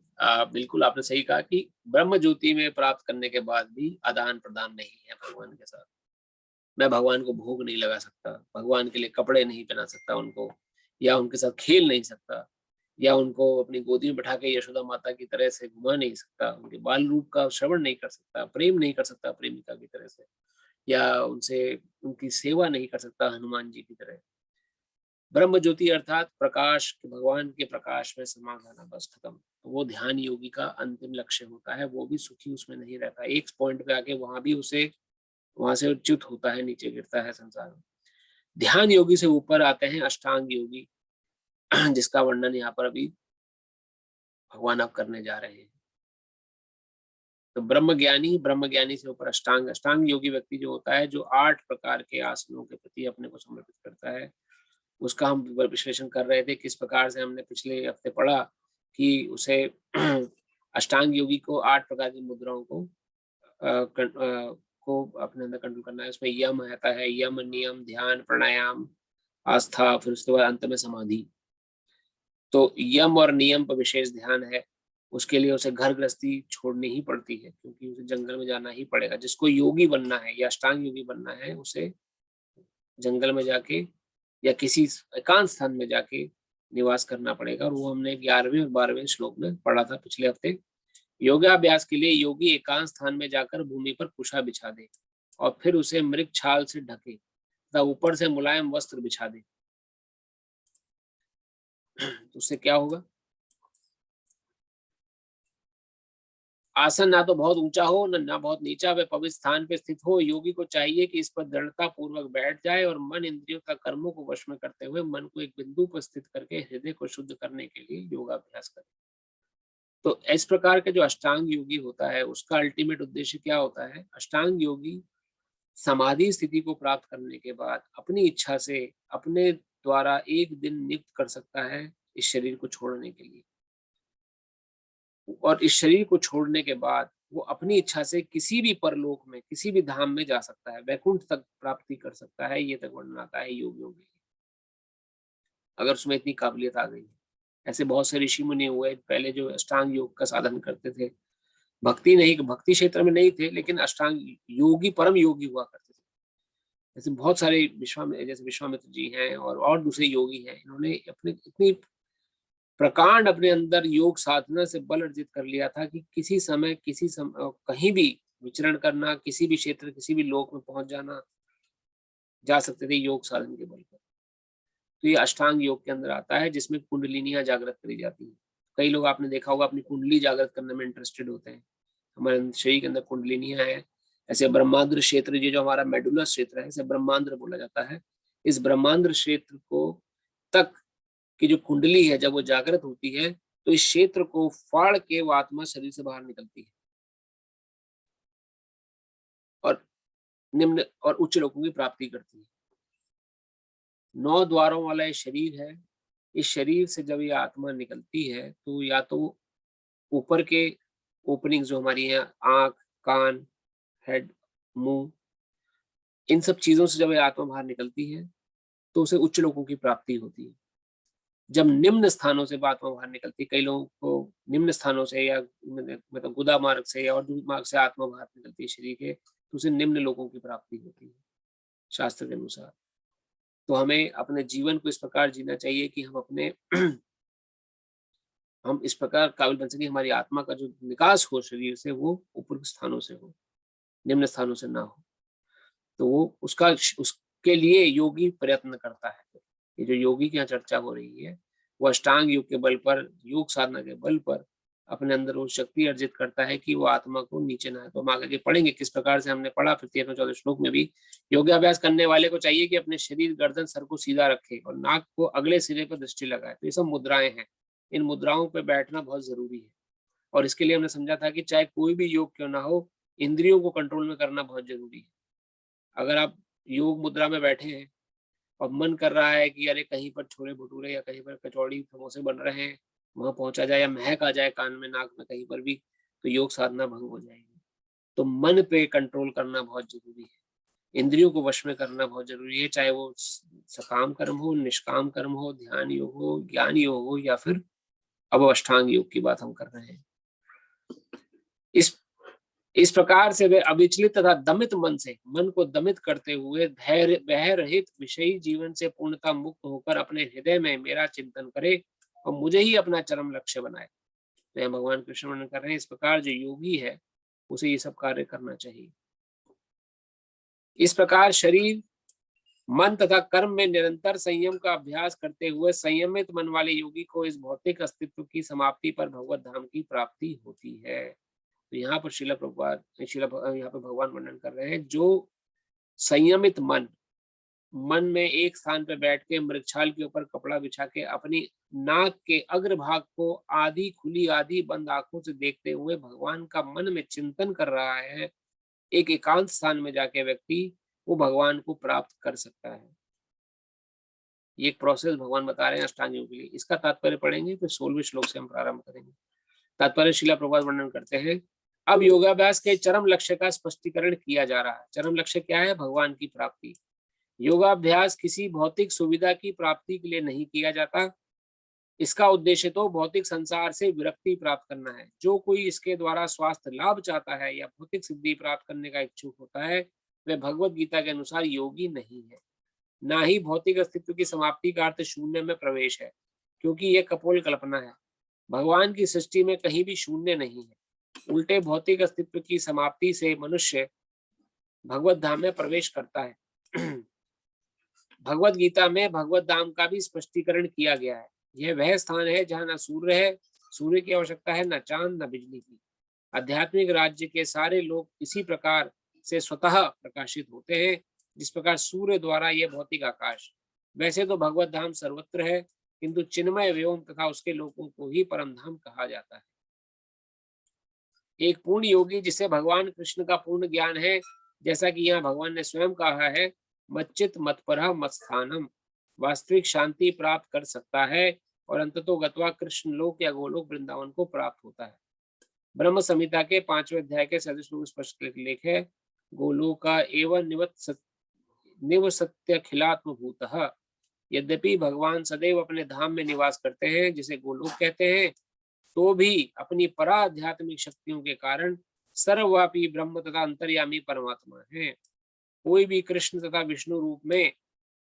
बिल्कुल आपने सही कहा कि ब्रह्म ज्योति में प्राप्त करने के बाद भी आदान प्रदान नहीं है भगवान के साथ। मैं भगवान को भोग नहीं लगा सकता, भगवान के लिए कपड़े नहीं पहना सकता उनको, या उनके साथ खेल नहीं सकता, या उनको अपनी गोदी में बैठा के यशोदा माता की तरह से घुमा नहीं सकता, उनके बाल रूप का श्रवण नहीं कर सकता, प्रेम नहीं कर सकता प्रेमिका की तरह से, या उनसे उनकी सेवा नहीं कर सकता हनुमान जी की तरह। ब्रह्म ज्योति अर्थात प्रकाश, भगवान के प्रकाश में समा जाना, बस खत्म। वो ध्यान योगी का अंतिम लक्ष्य होता है। वो भी सुखी उसमें नहीं रहता, एक पॉइंट पे आके वहां से च्युत होता है, नीचे गिरता है संसार में। ध्यान योगी से ऊपर आते हैं अष्टांग योगी, जिसका वर्णन यहाँ पर अभी भगवान आप करने जा रहे हैं। तो ब्रह्म ज्ञानी से ऊपर अष्टांग योगी व्यक्ति जो होता है, जो 8 प्रकार के आसनों के प्रति अपने को समर्पित करता है, उसका हम विश्लेषण कर रहे थे। किस प्रकार से हमने पिछले हफ्ते पढ़ा कि उसे अष्टांग योगी को 8 प्रकार की मुद्राओं को अपने अंदर कंट्रोल करना है। उसमें यम आता है, यम, नियम, ध्यान, प्राणायाम, आस्था, फिर उसके बाद अंत में समाधि। तो यम और नियम पर विशेष ध्यान है। उसके लिए उसे घर गृहस्थी छोड़नी ही पड़ती है, क्योंकि उसे जंगल में जाना ही पड़ेगा। जिसको योगी बनना है या अष्टांग योगी बनना है, उसे जंगल में जाके या किसी एकांत स्थान में जाके निवास करना पड़ेगा। और वो हमने 11वें और 12वें श्लोक में पढ़ा था पिछले हफ्ते। योगाभ्यास के लिए योगी एकांत स्थान में जाकर भूमि पर कुशा बिछा दे और फिर उसे मृग छाल से ढके तथा ऊपर से मुलायम वस्त्र बिछा दे। तो उससे क्या होगा? आसन ना तो बहुत ऊंचा हो ना बहुत नीचा, वह पवित्र स्थान पे स्थित हो। योगी को चाहिए कि इस पर दृढ़ता पूर्वक बैठ जाए और मन इंद्रियों का कर्मों को वश में करते हुए मन को एक बिंदु पर स्थित करके हृदय को शुद्ध करने के लिए योगाभ्यास करे। तो इस प्रकार के जो अष्टांग योगी होता है, उसका अल्टीमेट उद्देश्य क्या होता है? अष्टांग योगी समाधि स्थिति को प्राप्त करने के बाद अपनी इच्छा से अपने द्वारा एक दिन नियुक्त कर सकता है इस शरीर को छोड़ने के लिए, और इस शरीर को छोड़ने के बाद वो अपनी इच्छा से किसी भी परलोक में, किसी भी धाम में जा सकता है, वैकुंठ तक प्राप्ति कर सकता है। ये तक वर्णन आता है योगियों के लिए, अगर उसमें इतनी काबिलियत आ गई। ऐसे बहुत से ऋषि मुनि हुए पहले जो अष्टांग योग का साधन करते थे, भक्ति क्षेत्र में नहीं थे, लेकिन अष्टांग योगी, परम योगी हुआ करते थे। ऐसे बहुत सारे जैसे विश्वामित्र जी हैं और दूसरे योगी हैं। इन्होंने अपने इतनी प्रकांड अपने अंदर योग साधना से बल अर्जित कर लिया था कि किसी समय कहीं भी विचरण करना, किसी भी क्षेत्र, किसी भी लोक में पहुंच जा सकते थे योग साधन के बल पर। तो ये अष्टांग योग के अंदर आता है, जिसमें कुंडलिनियां जागृत करी जाती है। कई लोग आपने देखा होगा अपनी कुंडली जागृत करने में इंटरेस्टेड होते हैं। हमारे शरीर के अंदर कुंडलिनियां हैं। ऐसे ब्रह्मांड क्षेत्र, ये जो हमारा मेडुलर क्षेत्र है, इसे ब्रह्मांड बोला जाता है। इस ब्रह्मांड क्षेत्र को तक कि जो कुंडली है, जब वो जागृत होती है तो इस क्षेत्र को फाड़ के वो आत्मा शरीर से बाहर निकलती है और निम्न और उच्च लोकों की प्राप्ति करती है। 9 द्वारों वाला ये शरीर है। इस शरीर से जब ये आत्मा निकलती है तो या तो ऊपर के ओपनिंग जो हमारी है, आंख, कान, हेड, मुंह, इन सब चीजों से जब ये आत्मा बाहर निकलती है तो उसे उच्च लोकों की प्राप्ति होती है। जब निम्न स्थानों से आत्मा बाहर निकलती है, कई लोगों को निम्न स्थानों से या मतलब गुदा मार्ग से या और दूर मार्ग से आत्मा बाहर निकलती है शरीर के, तो उसे निम्न लोगों की प्राप्ति होती है शास्त्र के अनुसार। तो हमें अपने जीवन को इस प्रकार जीना चाहिए कि हम इस प्रकार काबिल बन सके, हमारी आत्मा का जो निकास हो शरीर से वो ऊपर स्थानों से हो, निम्न स्थानों से ना हो। तो वो उसके लिए योगी प्रयत्न करता है। ये जो योगी की यहाँ चर्चा हो रही है, वो अष्टांग योग के बल पर, योग साधना के बल पर अपने अंदर वो शक्ति अर्जित करता है कि वो आत्मा को नीचे ना आए। तो हम आगे पढ़ेंगे किस प्रकार से। हमने पढ़ा फिर 13-14 श्लोक में भी, योगाभ्यास करने वाले को चाहिए कि अपने शरीर, गर्दन, सर को सीधा रखे और नाक को अगले सिरे पर दृष्टि लगाए। तो ये सब मुद्राएं हैं। इन मुद्राओं पर बैठना बहुत जरूरी है। और इसके लिए हमने समझा था कि चाहे कोई भी योग क्यों ना हो, इंद्रियों को कंट्रोल में करना बहुत जरूरी है। अगर आप योग मुद्रा में बैठे हैं और मन कर रहा है कि अरे कहीं पर छोले भटूरे या कहीं पर कचौड़ी समोसे बन रहे हैं, वहां पहुंचा जाए, या महक आ जाए कान में, नाक में, कहीं पर भी, तो योग साधना भंग हो जाएगी। तो मन पे कंट्रोल करना बहुत जरूरी है, इंद्रियों को वश में करना बहुत जरूरी है। चाहे वो सकाम कर्म हो, निष्काम कर्म हो, ध्यान योग हो, ज्ञान योग हो, या फिर अब अष्टांग योग की बात हम कर रहे हैं। इस प्रकार से वे अविचलित तथा दमित मन से, मन को दमित करते हुए भय रहित विषयी जीवन से पूर्णतः मुक्त होकर अपने हृदय में मेरा चिंतन करे और मुझे ही अपना चरम लक्ष्य बनाए। तो यह भगवान कृष्ण वर्णन कर रहे हैं, इस प्रकार जो योगी है उसे ये सब कार्य करना चाहिए। इस प्रकार शरीर, मन तथा कर्म में निरंतर संयम का अभ्यास करते हुए संयमित मन वाले योगी को इस भौतिक अस्तित्व की समाप्ति पर भगवत धाम की प्राप्ति होती है। तो यहाँ पर यहाँ पर भगवान वर्णन कर रहे हैं, जो संयमित मन में एक स्थान पर बैठ के मृगछाल के ऊपर कपड़ा बिछा के अपनी नाक के अग्रभाग को आधी खुली आधी बंद आंखों से देखते हुए भगवान का मन में चिंतन कर रहा है, एक एकांत स्थान में जाके व्यक्ति वो भगवान को प्राप्त कर सकता है। ये एक प्रोसेस भगवान बता रहे हैं अष्टांग योग के लिए। इसका तात्पर्य पढ़ेंगे, फिर 16वें श्लोक से हम प्रारंभ करेंगे। तात्पर्य श्रीला प्रभुपाद वर्णन करते हैं, अब योगाभ्यास के चरम लक्ष्य का स्पष्टीकरण किया जा रहा है। चरम लक्ष्य क्या है? भगवान की प्राप्ति। योगाभ्यास किसी भौतिक सुविधा की प्राप्ति के लिए नहीं किया जाता। इसका उद्देश्य तो भौतिक संसार से विरक्ति प्राप्त करना है। जो कोई इसके द्वारा स्वास्थ्य लाभ चाहता है या भौतिक सिद्धि प्राप्त करने का इच्छुक होता है, वह भगवत गीता के अनुसार योगी नहीं है। ना ही भौतिक अस्तित्व की समाप्ति का अर्थ शून्य में प्रवेश है, क्योंकि यह कपोल कल्पना है। भगवान की सृष्टि में कहीं भी शून्य नहीं है। उल्टे भौतिक अस्तित्व की समाप्ति से मनुष्य भगवत धाम में प्रवेश करता है। भगवत गीता में भगवत धाम का भी स्पष्टीकरण किया गया है। यह वह स्थान है जहाँ न सूर्य है, सूर्य की आवश्यकता है, न चांद न बिजली की। आध्यात्मिक राज्य के सारे लोग इसी प्रकार से स्वतः प्रकाशित होते हैं, जिस प्रकार सूर्य द्वारा यह भौतिक आकाश। वैसे तो भगवत धाम सर्वत्र है, किंतु चिन्मय व्योम तथा उसके लोगों को ही परम धाम कहा जाता है। एक पूर्ण योगी जिसे भगवान कृष्ण का पूर्ण ज्ञान है, जैसा कि यहाँ भगवान ने स्वयं कहा है, मच्चित मत्परः मत्स्थानम, वास्तविक शांति प्राप्त कर सकता है और अंततो गत्वा कृष्ण लोक या गोलोक वृंदावन को प्राप्त होता है। ब्रह्म संहिता के 5वें अध्याय के 37 श्लोक स्पष्ट लेख है, गोलोका एवं निवसत्यखिलात्म भूतः। यद्यपि भगवान सदैव अपने धाम में निवास करते हैं, जिसे गोलोक कहते हैं, तो भी अपनी पराध्यात्मिक शक्तियों के कारण सर्वव्यापी ब्रह्म तथा अंतर्यामी परमात्मा है। कोई भी कृष्ण तथा विष्णु रूप में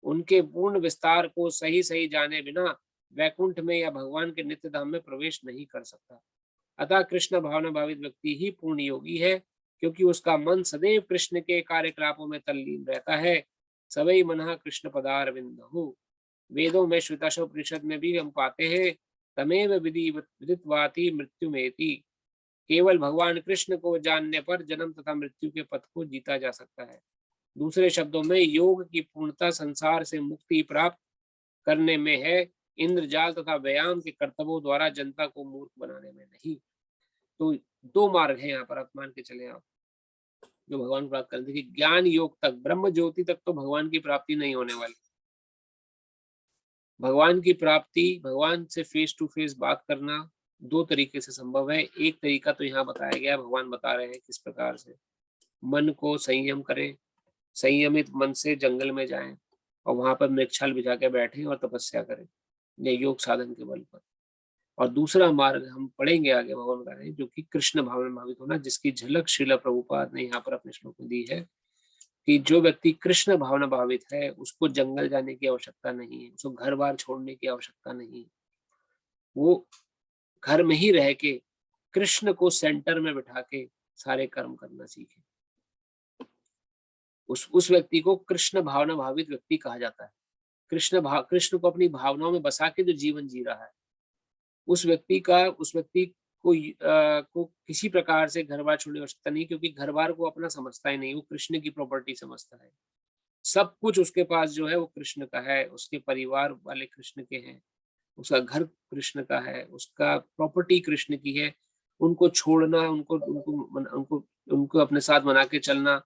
उनके पूर्ण विस्तार को सही सही जाने बिना वैकुंठ में या भगवान के नित्य धाम में प्रवेश नहीं कर सकता। अतः कृष्ण भावना भावित व्यक्ति ही पूर्ण योगी है, क्योंकि उसका मन सदैव कृष्ण के कार्यकलापों में तल्लीन रहता है। सवै मनः कृष्ण पदारविंदहु। वेदों में श्वेताश्वोपनिषद में भी हम पाते हैं, तमेव विदित्वाति मृत्युमेति। केवल भगवान कृष्ण को जानने पर जन्म तथा मृत्यु के पथ को जीता जा सकता है। दूसरे शब्दों में योग की पूर्णता संसार से मुक्ति प्राप्त करने में है, इंद्रजाल तथा व्यायाम के कर्तव्यों द्वारा जनता को मूर्ख बनाने में नहीं। तो दो मार्ग हैं यहाँ पर, आप मान के चले आप, जो भगवान प्राप्त करते हैं। ज्ञान योग तक, ब्रह्म ज्योति तक तो भगवान की प्राप्ति नहीं होने वाली। भगवान की प्राप्ति, भगवान से फेस टू फेस बात करना दो तरीके से संभव है। एक तरीका तो यहाँ बताया गया, भगवान बता रहे हैं किस प्रकार से मन को संयम करें, संयमित मन से जंगल में जाएं और वहां पर मृगछाल बिछा के बैठें और तपस्या करें, ये योग साधन के बल पर। और दूसरा मार्ग हम पढ़ेंगे आगे, भगवान बता रहे हैं, जो कि कृष्ण भाव में भावित होना, जिसकी झलक श्रीला प्रभुपाद ने यहाँ पर अपने श्लोक में दी है कि जो व्यक्ति कृष्ण भावना भावित है उसको जंगल जाने की आवश्यकता नहीं है, उसको घर बार छोड़ने की आवश्यकता नहीं। वो घर में ही रह के कृष्ण को सेंटर में बिठा के सारे कर्म करना सीखे। उस व्यक्ति को कृष्ण भावना भावित व्यक्ति कहा जाता है। कृष्ण को अपनी भावनाओं में बसा के जो जीवन जी रहा है, उस व्यक्ति को किसी प्रकार से घर बार छोड़ने की आवश्यकता नहीं, क्योंकि घर बार को अपना समझता ही नहीं, वो कृष्ण की प्रॉपर्टी समझता है। सब कुछ उसके पास जो है वो कृष्ण का है, उसके परिवार वाले कृष्ण के हैं, उसका घर कृष्ण का है, उसका प्रॉपर्टी कृष्ण की है। उनको छोड़ना, उनको अपने साथ बना के चलना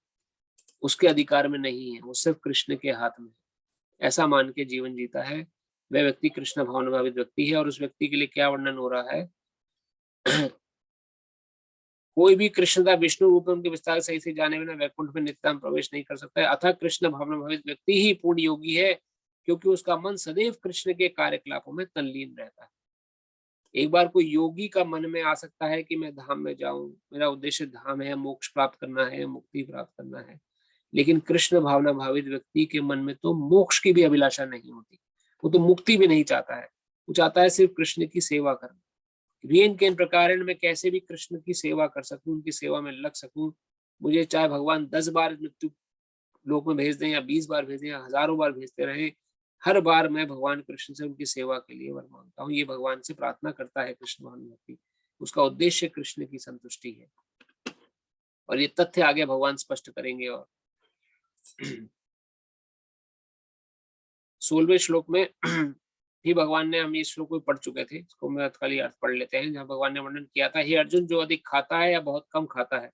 उसके अधिकार में नहीं है, वो सिर्फ कृष्ण के हाथ में। ऐसा मान के जीवन जीता है वह व्यक्ति कृष्ण भावना भावित व्यक्ति है। और उस व्यक्ति के लिए क्या वर्णन हो रहा है? कोई भी कृष्ण का विष्णु रूप में उनके विस्तार सही से जाने बिना वैकुंठ में नित्य प्रवेश नहीं कर सकता है। अतः कृष्ण भावना भावित व्यक्ति ही पूर्ण योगी है, क्योंकि उसका मन सदैव कृष्ण के कार्यकलापों में तल्लीन रहता है। एक बार कोई योगी का मन में आ सकता है कि मैं धाम में जाऊं, मेरा उद्देश्य धाम है, मोक्ष प्राप्त करना है, मुक्ति प्राप्त करना है, लेकिन कृष्ण भावना भावित व्यक्ति के मन में तो मोक्ष की भी अभिलाषा नहीं होती, वो तो मुक्ति भी नहीं चाहता है, वो चाहता है सिर्फ कृष्ण की सेवा करना। रीन के प्रकार मैं कैसे भी कृष्ण की सेवा कर सकूं, उनकी सेवा में लग सकूं, मुझे चाहे भगवान 10 बार मृत्यु लोक में भेज दें या 20 बार भेज दें या हजारों बार भेजते रहे, हर बार मैं भगवान कृष्ण से उनकी सेवा के लिए वर मांगता हूँ। ये भगवान से प्रार्थना करता है कृष्ण भावनाभक्ति, उसका उद्देश्य कृष्ण की संतुष्टि है। और ये तथ्य आगे भगवान स्पष्ट करेंगे। और 16वें श्लोक में भी भगवान ने, हम इस श्लोक को पढ़ चुके थे, इसको मैं तत्काली अर्थ पढ़ लेते हैं, जहाँ भगवान ने वर्णन किया था, हे अर्जुन, जो अधिक खाता है या बहुत कम खाता है,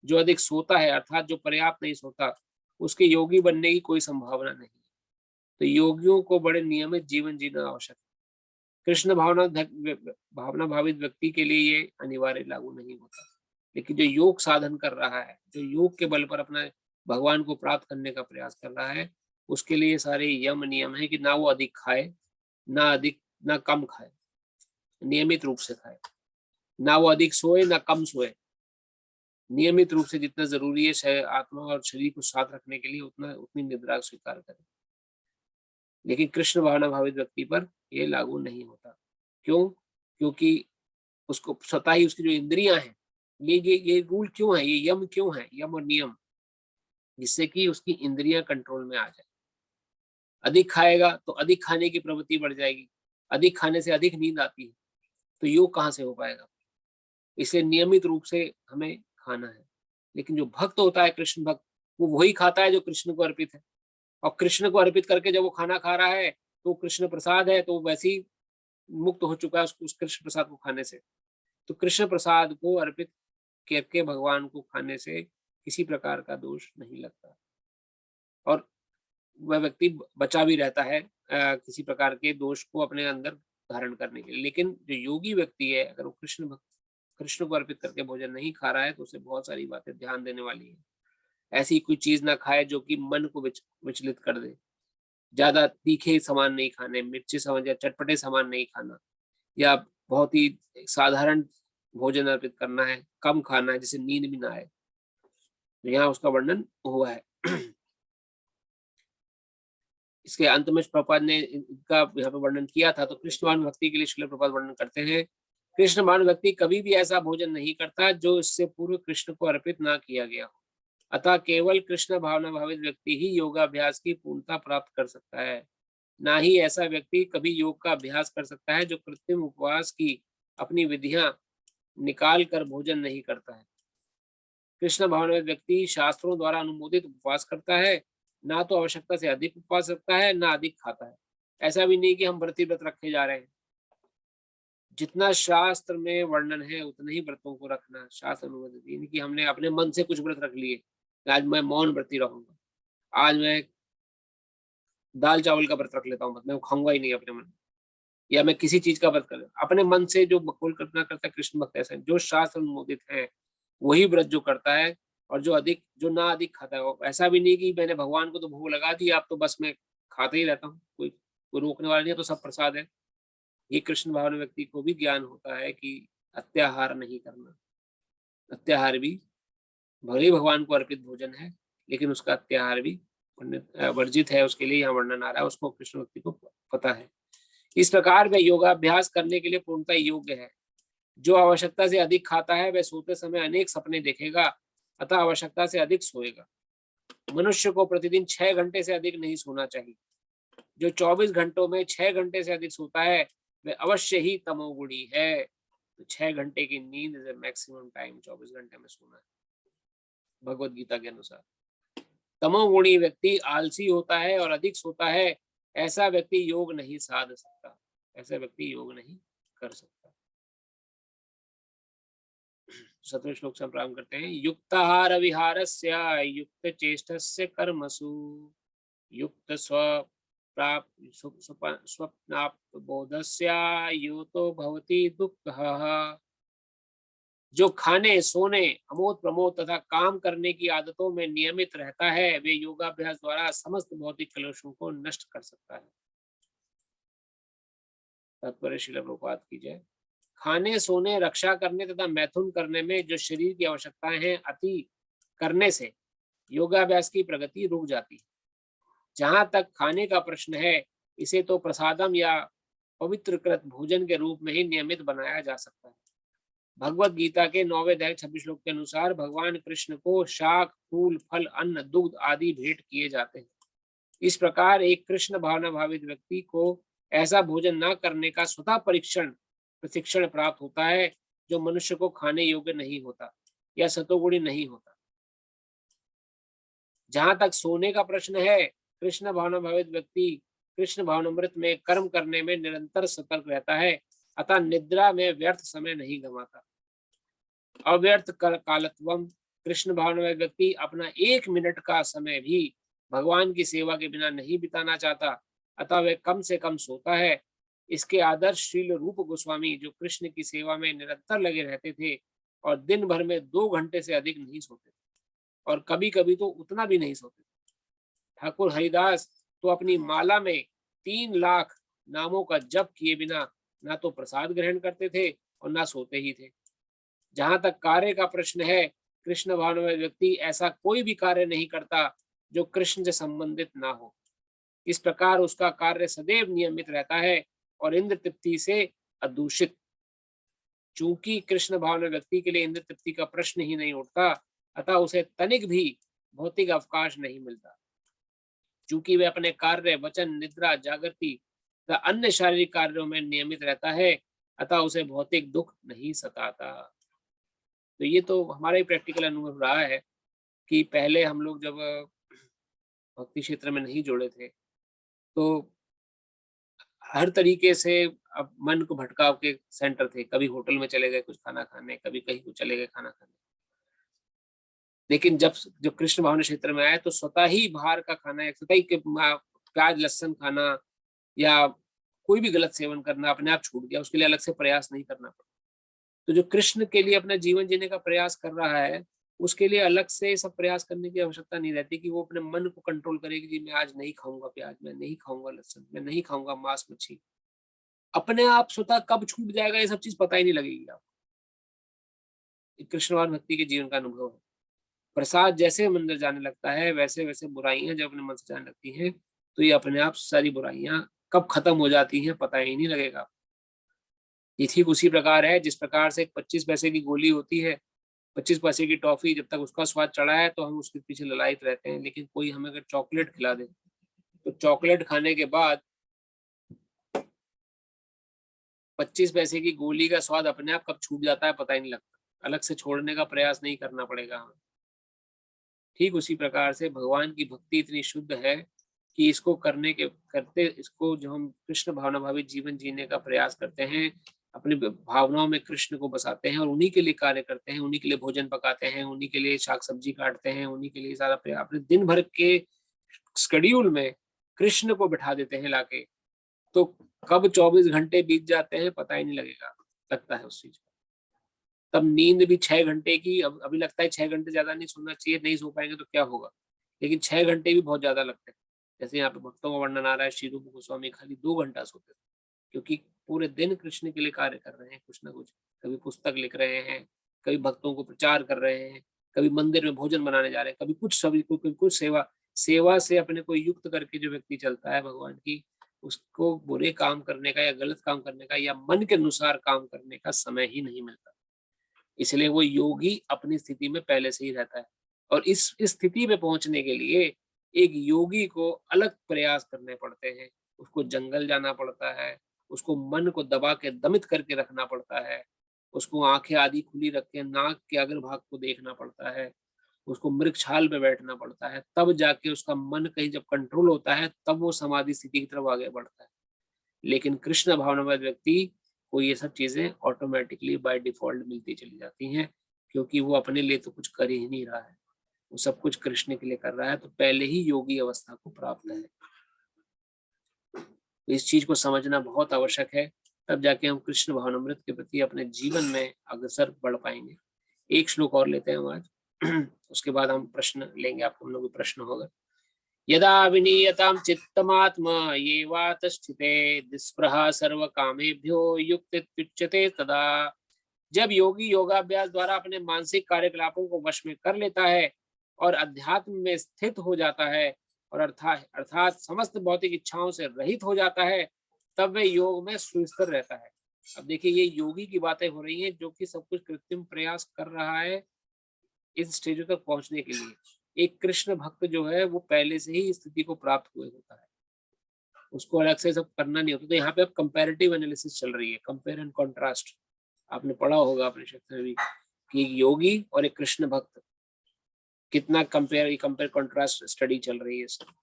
जो अधिक सोता है अर्थात जो पर्याप्त नहीं सोता, उसके योगी बनने की कोई संभावना नहीं। तो योगियों को बड़े नियमित जीवन जीना आवश्यक है। कृष्ण भावना भावित व्यक्ति के लिए ये अनिवार्य लागू नहीं होता, लेकिन जो योग साधन कर रहा है, जो योग के बल पर अपना भगवान को प्राप्त करने का प्रयास कर रहा है, उसके लिए सारे यम नियम है कि ना वो अधिक खाए, ना कम खाए, नियमित रूप से खाए, ना वो अधिक सोए ना कम सोए, नियमित रूप से जितना जरूरी है आत्मा और शरीर को साथ रखने के लिए उतनी निद्रा स्वीकार करें। लेकिन कृष्ण भावना भावित व्यक्ति पर यह लागू नहीं होता। क्यों? क्योंकि उसको स्वतः ही उसकी जो इंद्रियां हैं, ये रूल क्यों है, ये यम क्यों है, यम और नियम, जिससे कि उसकी इंद्रियां कंट्रोल में आ जाए। अधिक खाएगा तो अधिक खाने की प्रवृत्ति बढ़ जाएगी, अधिक खाने से अधिक नींद आती है, तो योग कहाँ से हो पाएगा? इसलिए नियमित रूप से हमें खाना है। लेकिन जो भक्त होता है, कृष्ण भक्त, वो वही खाता है जो कृष्ण को अर्पित है, और कृष्ण को अर्पित करके जब वो खाना खा रहा है तो कृष्ण प्रसाद है, तो वैसे ही मुक्त हो चुका है उस कृष्ण प्रसाद को खाने से। तो कृष्ण प्रसाद को अर्पित करके भगवान को खाने से किसी प्रकार का दोष नहीं लगता, और वह व्यक्ति बचा भी रहता है किसी प्रकार के दोष को अपने अंदर धारण करने के लिए। लेकिन जो योगी व्यक्ति है, अगर वो कृष्ण को अर्पित करके भोजन नहीं खा रहा है, तो उसे बहुत सारी बातें ध्यान देने वाली है। ऐसी कोई चीज ना खाए जो कि मन को विचलित कर दे। ज्यादा तीखे सामान नहीं खाने, मिर्ची सामान या चटपटे सामान नहीं खाना, या बहुत ही साधारण भोजन अर्पित करना है, कम खाना है, जिससे नींद भी ना आए। तो यहाँ उसका वर्णन हुआ है। इसके अंत में प्रभुपाद ने इनका यहाँ पे वर्णन किया था। तो कृष्णवान भक्ति के लिए श्रील प्रभुपाद वर्णन करते हैं, कृष्णवान व्यक्ति कभी भी ऐसा भोजन नहीं करता जो इससे पूर्व कृष्ण को अर्पित ना किया गया हो। अतः केवल कृष्ण भावना भावित व्यक्ति ही योगाभ्यास की पूर्णता प्राप्त कर सकता है। ना ही ऐसा व्यक्ति कभी योग का अभ्यास कर सकता है जो कृत्रिम उपवास की अपनी विधियां निकाल कर भोजन नहीं करता है। कृष्ण भावना व्यक्ति शास्त्रों द्वारा अनुमोदित उपवास करता है, ना तो आवश्यकता से अधिक उपवास रखता है, ना अधिक खाता है। ऐसा भी नहीं कि हम व्रत रखे जा रहे हैं, जितना शास्त्र में वर्णन है उतने ही व्रतों को रखना शास्त्र अनुमोदित। यानी कि हमने अपने मन से कुछ व्रत रख लिए, आज मैं मौन व्रती रहूंगा, आज मैं दाल चावल का व्रत रख लेता हूँ, मैं खाऊंगा ही नहीं अपने मन, या मैं किसी चीज का व्रत कर अपने मन से जो बकुल कल्पना करता है कृष्ण भक्त, ऐसा जो शास्त्र अनुमोदित है वही व्रत जो करता है, और जो ना अधिक खाता है। ऐसा भी नहीं कि मैंने भगवान को तो भोग लगा दी, आप तो बस मैं खाता ही रहता हूँ, कोई रोकने वाला नहीं है, तो सब प्रसाद है। ये कृष्ण भावना व्यक्ति को भी ज्ञान होता है कि अत्याहार नहीं करना। अत्याहार भी भले भगवान को अर्पित भोजन है, लेकिन उसका अत्याहार भी वर्जित है। उसके लिए यहाँ वर्णन आ रहा है, उसको कृष्ण भक्ति को पता है। इस प्रकार वह योगाभ्यास करने के लिए पूर्णतः योग्य है। जो आवश्यकता से अधिक खाता है वह सोते समय अनेक सपने देखेगा, अतः आवश्यकता से अधिक सोएगा। मनुष्य को प्रतिदिन 6 घंटे से अधिक नहीं सोना चाहिए। जो 24 घंटों में 6 घंटे से अधिक सोता है वह अवश्य ही तमोगुणी है। तो 6 घंटे की नींद इज मैक्सिमम टाइम, 24 घंटे में सोना है भगवत गीता के अनुसार। तमोगुणी व्यक्ति आलसी होता है और अधिक सोता है, ऐसा व्यक्ति योग नहीं साध सकता, ऐसा व्यक्ति योग नहीं कर सकता। 7वें श्लोक से हम प्रारंभ करते हैं। युक्ताहार विहारस्य युक्त चेष्टस्य कर्मसु युक्त स्वप्नाप्तबोधस्य युतो भवति दुःखः। जो खाने, सोने, अमोद प्रमोद तथा काम करने की आदतों में नियमित रहता है, वे योगाभ्यास द्वारा समस्त भौतिक कलुषों को नष्ट कर सकता है। तात्पर्य श्रील प्रभुपाद की जय। खाने, सोने, रक्षा करने तथा मैथुन करने में जो शरीर की आवश्यकताएं हैं अति करने से योगाभ्यास की प्रगति रुक जाती है। जहां तक खाने का प्रश्न है, इसे तो प्रसादम या पवित्रकृत भोजन के रूप में ही नियमित बनाया जा सकता है। भगवत गीता के 9वें अध्याय 26 श्लोक के अनुसार भगवान कृष्ण को शाक, फूल, फल, अन्न, दुग्ध आदि भेंट किए जाते हैं। इस प्रकार एक कृष्ण भावना भावित व्यक्ति को ऐसा भोजन न करने का स्वतः प्रशिक्षण प्राप्त होता है जो मनुष्य को खाने योग्य नहीं होता या सतोगुणी नहीं होता। जहां तक सोने का प्रश्न है, कृष्ण भावना भावित व्यक्ति कृष्ण भावनामृत में कर्म करने में निरंतर सतर्क रहता है, अतः निद्रा में व्यर्थ समय नहीं गंवाता। अव्यर्थ कालत्वम, कृष्ण भावना व्यक्ति अपना 1 मिनट का समय भी भगवान की सेवा के बिना नहीं बिताना चाहता, अतः वह कम से कम सोता है। इसके आदर्श श्रील रूप गोस्वामी, जो कृष्ण की सेवा में निरंतर लगे रहते थे और दिन भर में 2 घंटे से अधिक नहीं सोते और कभी कभी तो उतना भी नहीं सोते। ठाकुर हरिदास तो अपनी माला में 3 लाख नामों का जप किए बिना ना तो प्रसाद ग्रहण करते थे और ना सोते ही थे। जहां तक कार्य का प्रश्न है, कृष्ण भावना व्यक्ति ऐसा कोई भी कार्य नहीं करता जो कृष्ण से संबंधित ना हो। इस प्रकार उसका कार्य सदैव नियमित रहता है और इंद्र तृप्ति से अदूषित। चूंकि कृष्ण भावना व्यक्ति के लिए इंद्र तृप्ति का प्रश्न ही नहीं उठता, अतः उसे तनिक भी भौतिक अवकाश नहीं मिलता। चूंकि वह अपने कार्य, वचन, निद्रा, जागृति तथा अन्य शारीरिक कार्यों में नियमित रहता है, अतः उसे भौतिक दुख नहीं सताता। तो ये तो हमारा ही प्रैक्टिकल अनुभव रहा है कि पहले हम लोग जब भक्ति क्षेत्र में नहीं जुड़े थे तो हर तरीके से अब मन को भटकाव के सेंटर थे। कभी होटल में चले गए कुछ खाना खाने, कभी कहीं कुछ चले गए खाना खाने। लेकिन जब कृष्ण भावना क्षेत्र में आए तो स्वतः ही बाहर का खाना, स्वतः ही प्याज लहसुन खाना या कोई भी गलत सेवन करना अपने आप छूट गया। उसके लिए अलग से प्रयास नहीं करना पड़ा। तो जो कृष्ण के लिए अपना जीवन जीने का प्रयास कर रहा है, उसके लिए अलग से सब प्रयास करने की आवश्यकता नहीं रहती कि वो अपने मन को कंट्रोल करे कि जी मैं आज नहीं खाऊंगा प्याज, मैं नहीं खाऊंगा लहसुन, मैं नहीं खाऊंगा मांस मच्छी। अपने आप स्वतः कब छूट जाएगा ये सब चीज पता ही नहीं लगेगी आपको। कृष्णवान भक्ति के जीवन का अनुभव है। प्रसाद जैसे मंदिर जाने लगता है, वैसे वैसे बुराइयां जब अपने मन से जाने लगती हैं तो ये अपने आप सारी बुराइयां कब खत्म हो जाती हैं पता ही नहीं लगेगा। ये ठीक उसी प्रकार है जिस प्रकार से 25 पैसे की गोली होती है, 25 पैसे की टॉफी, जब तक उसका स्वाद चढ़ा है तो हम उसके पीछे ललायत रहते हैं। लेकिन कोई हमें अगर चॉकलेट खिला दे तो चॉकलेट खाने के बाद 25 पैसे की गोली का स्वाद अपने आप कब छूट जाता है पता ही नहीं लगता। अलग से छोड़ने का प्रयास नहीं करना पड़ेगा हमें। ठीक उसी प्रकार से भगवान की भक्ति इतनी शुद्ध है कि इसको इसको जो हम कृष्ण भावना भावित जीवन जीने का प्रयास करते हैं, अपनी भावनाओं में कृष्ण को बसाते हैं और उन्हीं के लिए कार्य करते हैं, उन्हीं के लिए भोजन पकाते हैं, उन्हीं के लिए शाक सब्जी काटते हैं, उन्हीं के लिए सारा प्रयास अपने दिन भर के शेड्यूल में कृष्ण को बिठा देते हैं लाके, तो कब 24 घंटे बीत जाते हैं पता ही नहीं लगता है उस चीज का। तब नींद भी 6 घंटे की, अभी लगता है 6 घंटे ज्यादा नहीं सोना चाहिए, नहीं सो पाएंगे तो क्या होगा, लेकिन 6 घंटे भी बहुत ज्यादा लगते हैं। जैसे यहाँ पे भक्तों का वर्णन आ रहा है, श्री रूप गोस्वामी खाली 2 घंटा सोते थे क्योंकि पूरे दिन कृष्ण के लिए कार्य कर रहे हैं, कुछ ना कुछ, कभी पुस्तक लिख रहे हैं, कभी भक्तों को प्रचार कर रहे हैं, कभी मंदिर में भोजन बनाने जा रहे हैं, कभी कुछ सेवा से अपने को युक्त करके जो व्यक्ति चलता है भगवान की, उसको बुरे काम करने का या गलत काम करने का या मन के अनुसार काम करने का समय ही नहीं मिलता। इसलिए वो योगी अपनी स्थिति में पहले से ही रहता है और इस स्थिति में पहुंचने के लिए एक योगी को अलग प्रयास करने पड़ते हैं। उसको जंगल जाना पड़ता है, उसको मन को दबा के दमित करके रखना पड़ता है, उसको आंखें आदि खुली रख के नाक के अग्रभाग को देखना पड़ता है, उसको मृगछाल पे बैठना पड़ता है, तब जाके उसका मन कहीं जब कंट्रोल होता है तब वो समाधि स्थिति की तरफ आगे बढ़ता है। लेकिन कृष्ण भावनामय व्यक्ति को ये सब चीजें ऑटोमेटिकली बाय डिफॉल्ट मिलती चली जाती हैं क्योंकि वो अपने लिए तो कुछ कर ही नहीं रहा है, वो सब कुछ कृष्ण के लिए कर रहा है, तो पहले ही योगी अवस्था को प्राप्त है। तो इस चीज को समझना बहुत आवश्यक है, तब जाके हम कृष्ण भावनामृत के प्रति अपने जीवन में अग्रसर बढ़ पाएंगे। एक श्लोक और लेते हैं हम आज, उसके बाद हम प्रश्न लेंगे, आपको हम लोग प्रश्न होगा। यदा विनीयतां चित्तमात्मा ये वातस्थिते निस्पृहा सर्व कामेभ्यो युक्तिच्युते तदा। जब योगी योगाभ्यास द्वारा अपने मानसिक कार्यकलापों को वश में कर लेता है और अध्यात्म में स्थित हो जाता है और अर्थात समस्त भौतिक इच्छाओं से रहित हो जाता है, तब वह योग में सुस्थिर रहता है। अब देखिए, ये योगी की बातें हो रही हैं जो कि सब कुछ कृत्रिम प्रयास कर रहा है इस स्टेज तक पहुंचने के लिए। एक कृष्ण भक्त जो है वो पहले से ही इस स्थिति को प्राप्त हुए होता है, उसको अलग से सब करना नहीं होता। तो यहाँ पे अब कंपैरेटिव एनालिसिस चल रही है, कंपेयर एंड कॉन्ट्रास्ट। आपने पढ़ा होगा अपने क्षेत्र में भी कि योगी और एक कृष्ण भक्त कितना कंपेयर कॉन्ट्रास्ट स्टडी चल रही है इसमें।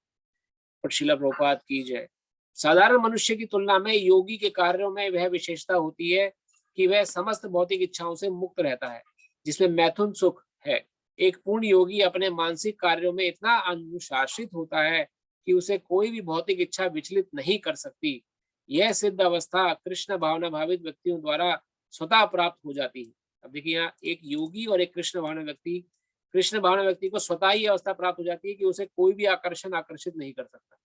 और शिला प्रभुपाद की जय। साधारण मनुष्य की तुलना में योगी के कार्यों में वह विशेषता होती है कि वह समस्त भौतिक इच्छाओं से मुक्त रहता है, जिसमें मैथुन सुख है। एक पूर्ण योगी अपने मानसिक कार्यों में इतना अनुशासित होता है कि उसे कोई भी भौतिक इच्छा विचलित नहीं कर सकती। यह सिद्ध अवस्था कृष्ण भावना भावित व्यक्तियों द्वारा स्वतः प्राप्त हो जाती है। अब देखिए, यहाँ एक योगी और एक कृष्ण भावना व्यक्ति को स्वतः ही अवस्था प्राप्त हो जाती है कि उसे कोई भी आकर्षित नहीं कर सकता।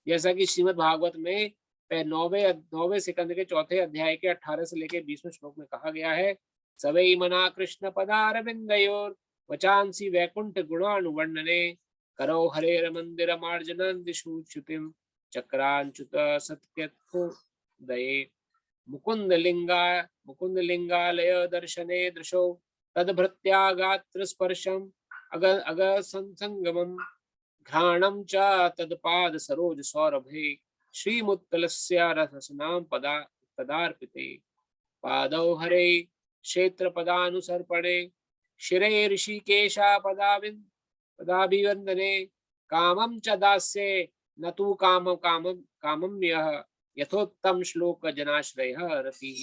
जैसा कि श्रीमद् भागवत में 9वें सिकंद के 4थे अध्याय के 18 से लेकर 20वें श्लोक में कहा गया है, सवै मना कृष्ण पदारविंदयोर वचांसी वैकुंठ गुणानुवर्णने करो हरेर मंदिर मार्जनन दिशु च्युतिम चक्रांच्युत सत्यत्थो दये मुकुंद लिंगालय दर्शने दृशो तद्भृत्यागात्र स्पर्शम अग संगमम घ्राणम च तत्पाद सरोज सौरभे श्रीमुत्तलस्य रसनाम पदार्पिते पादौ हरे क्षेत्र पदानुसर्पणे शिरे ऋषिकेशा पदाभिवंदने कामं च दास्ये न तु कामं यः यथोत्तम श्लोक जनाश्रयः रतिः।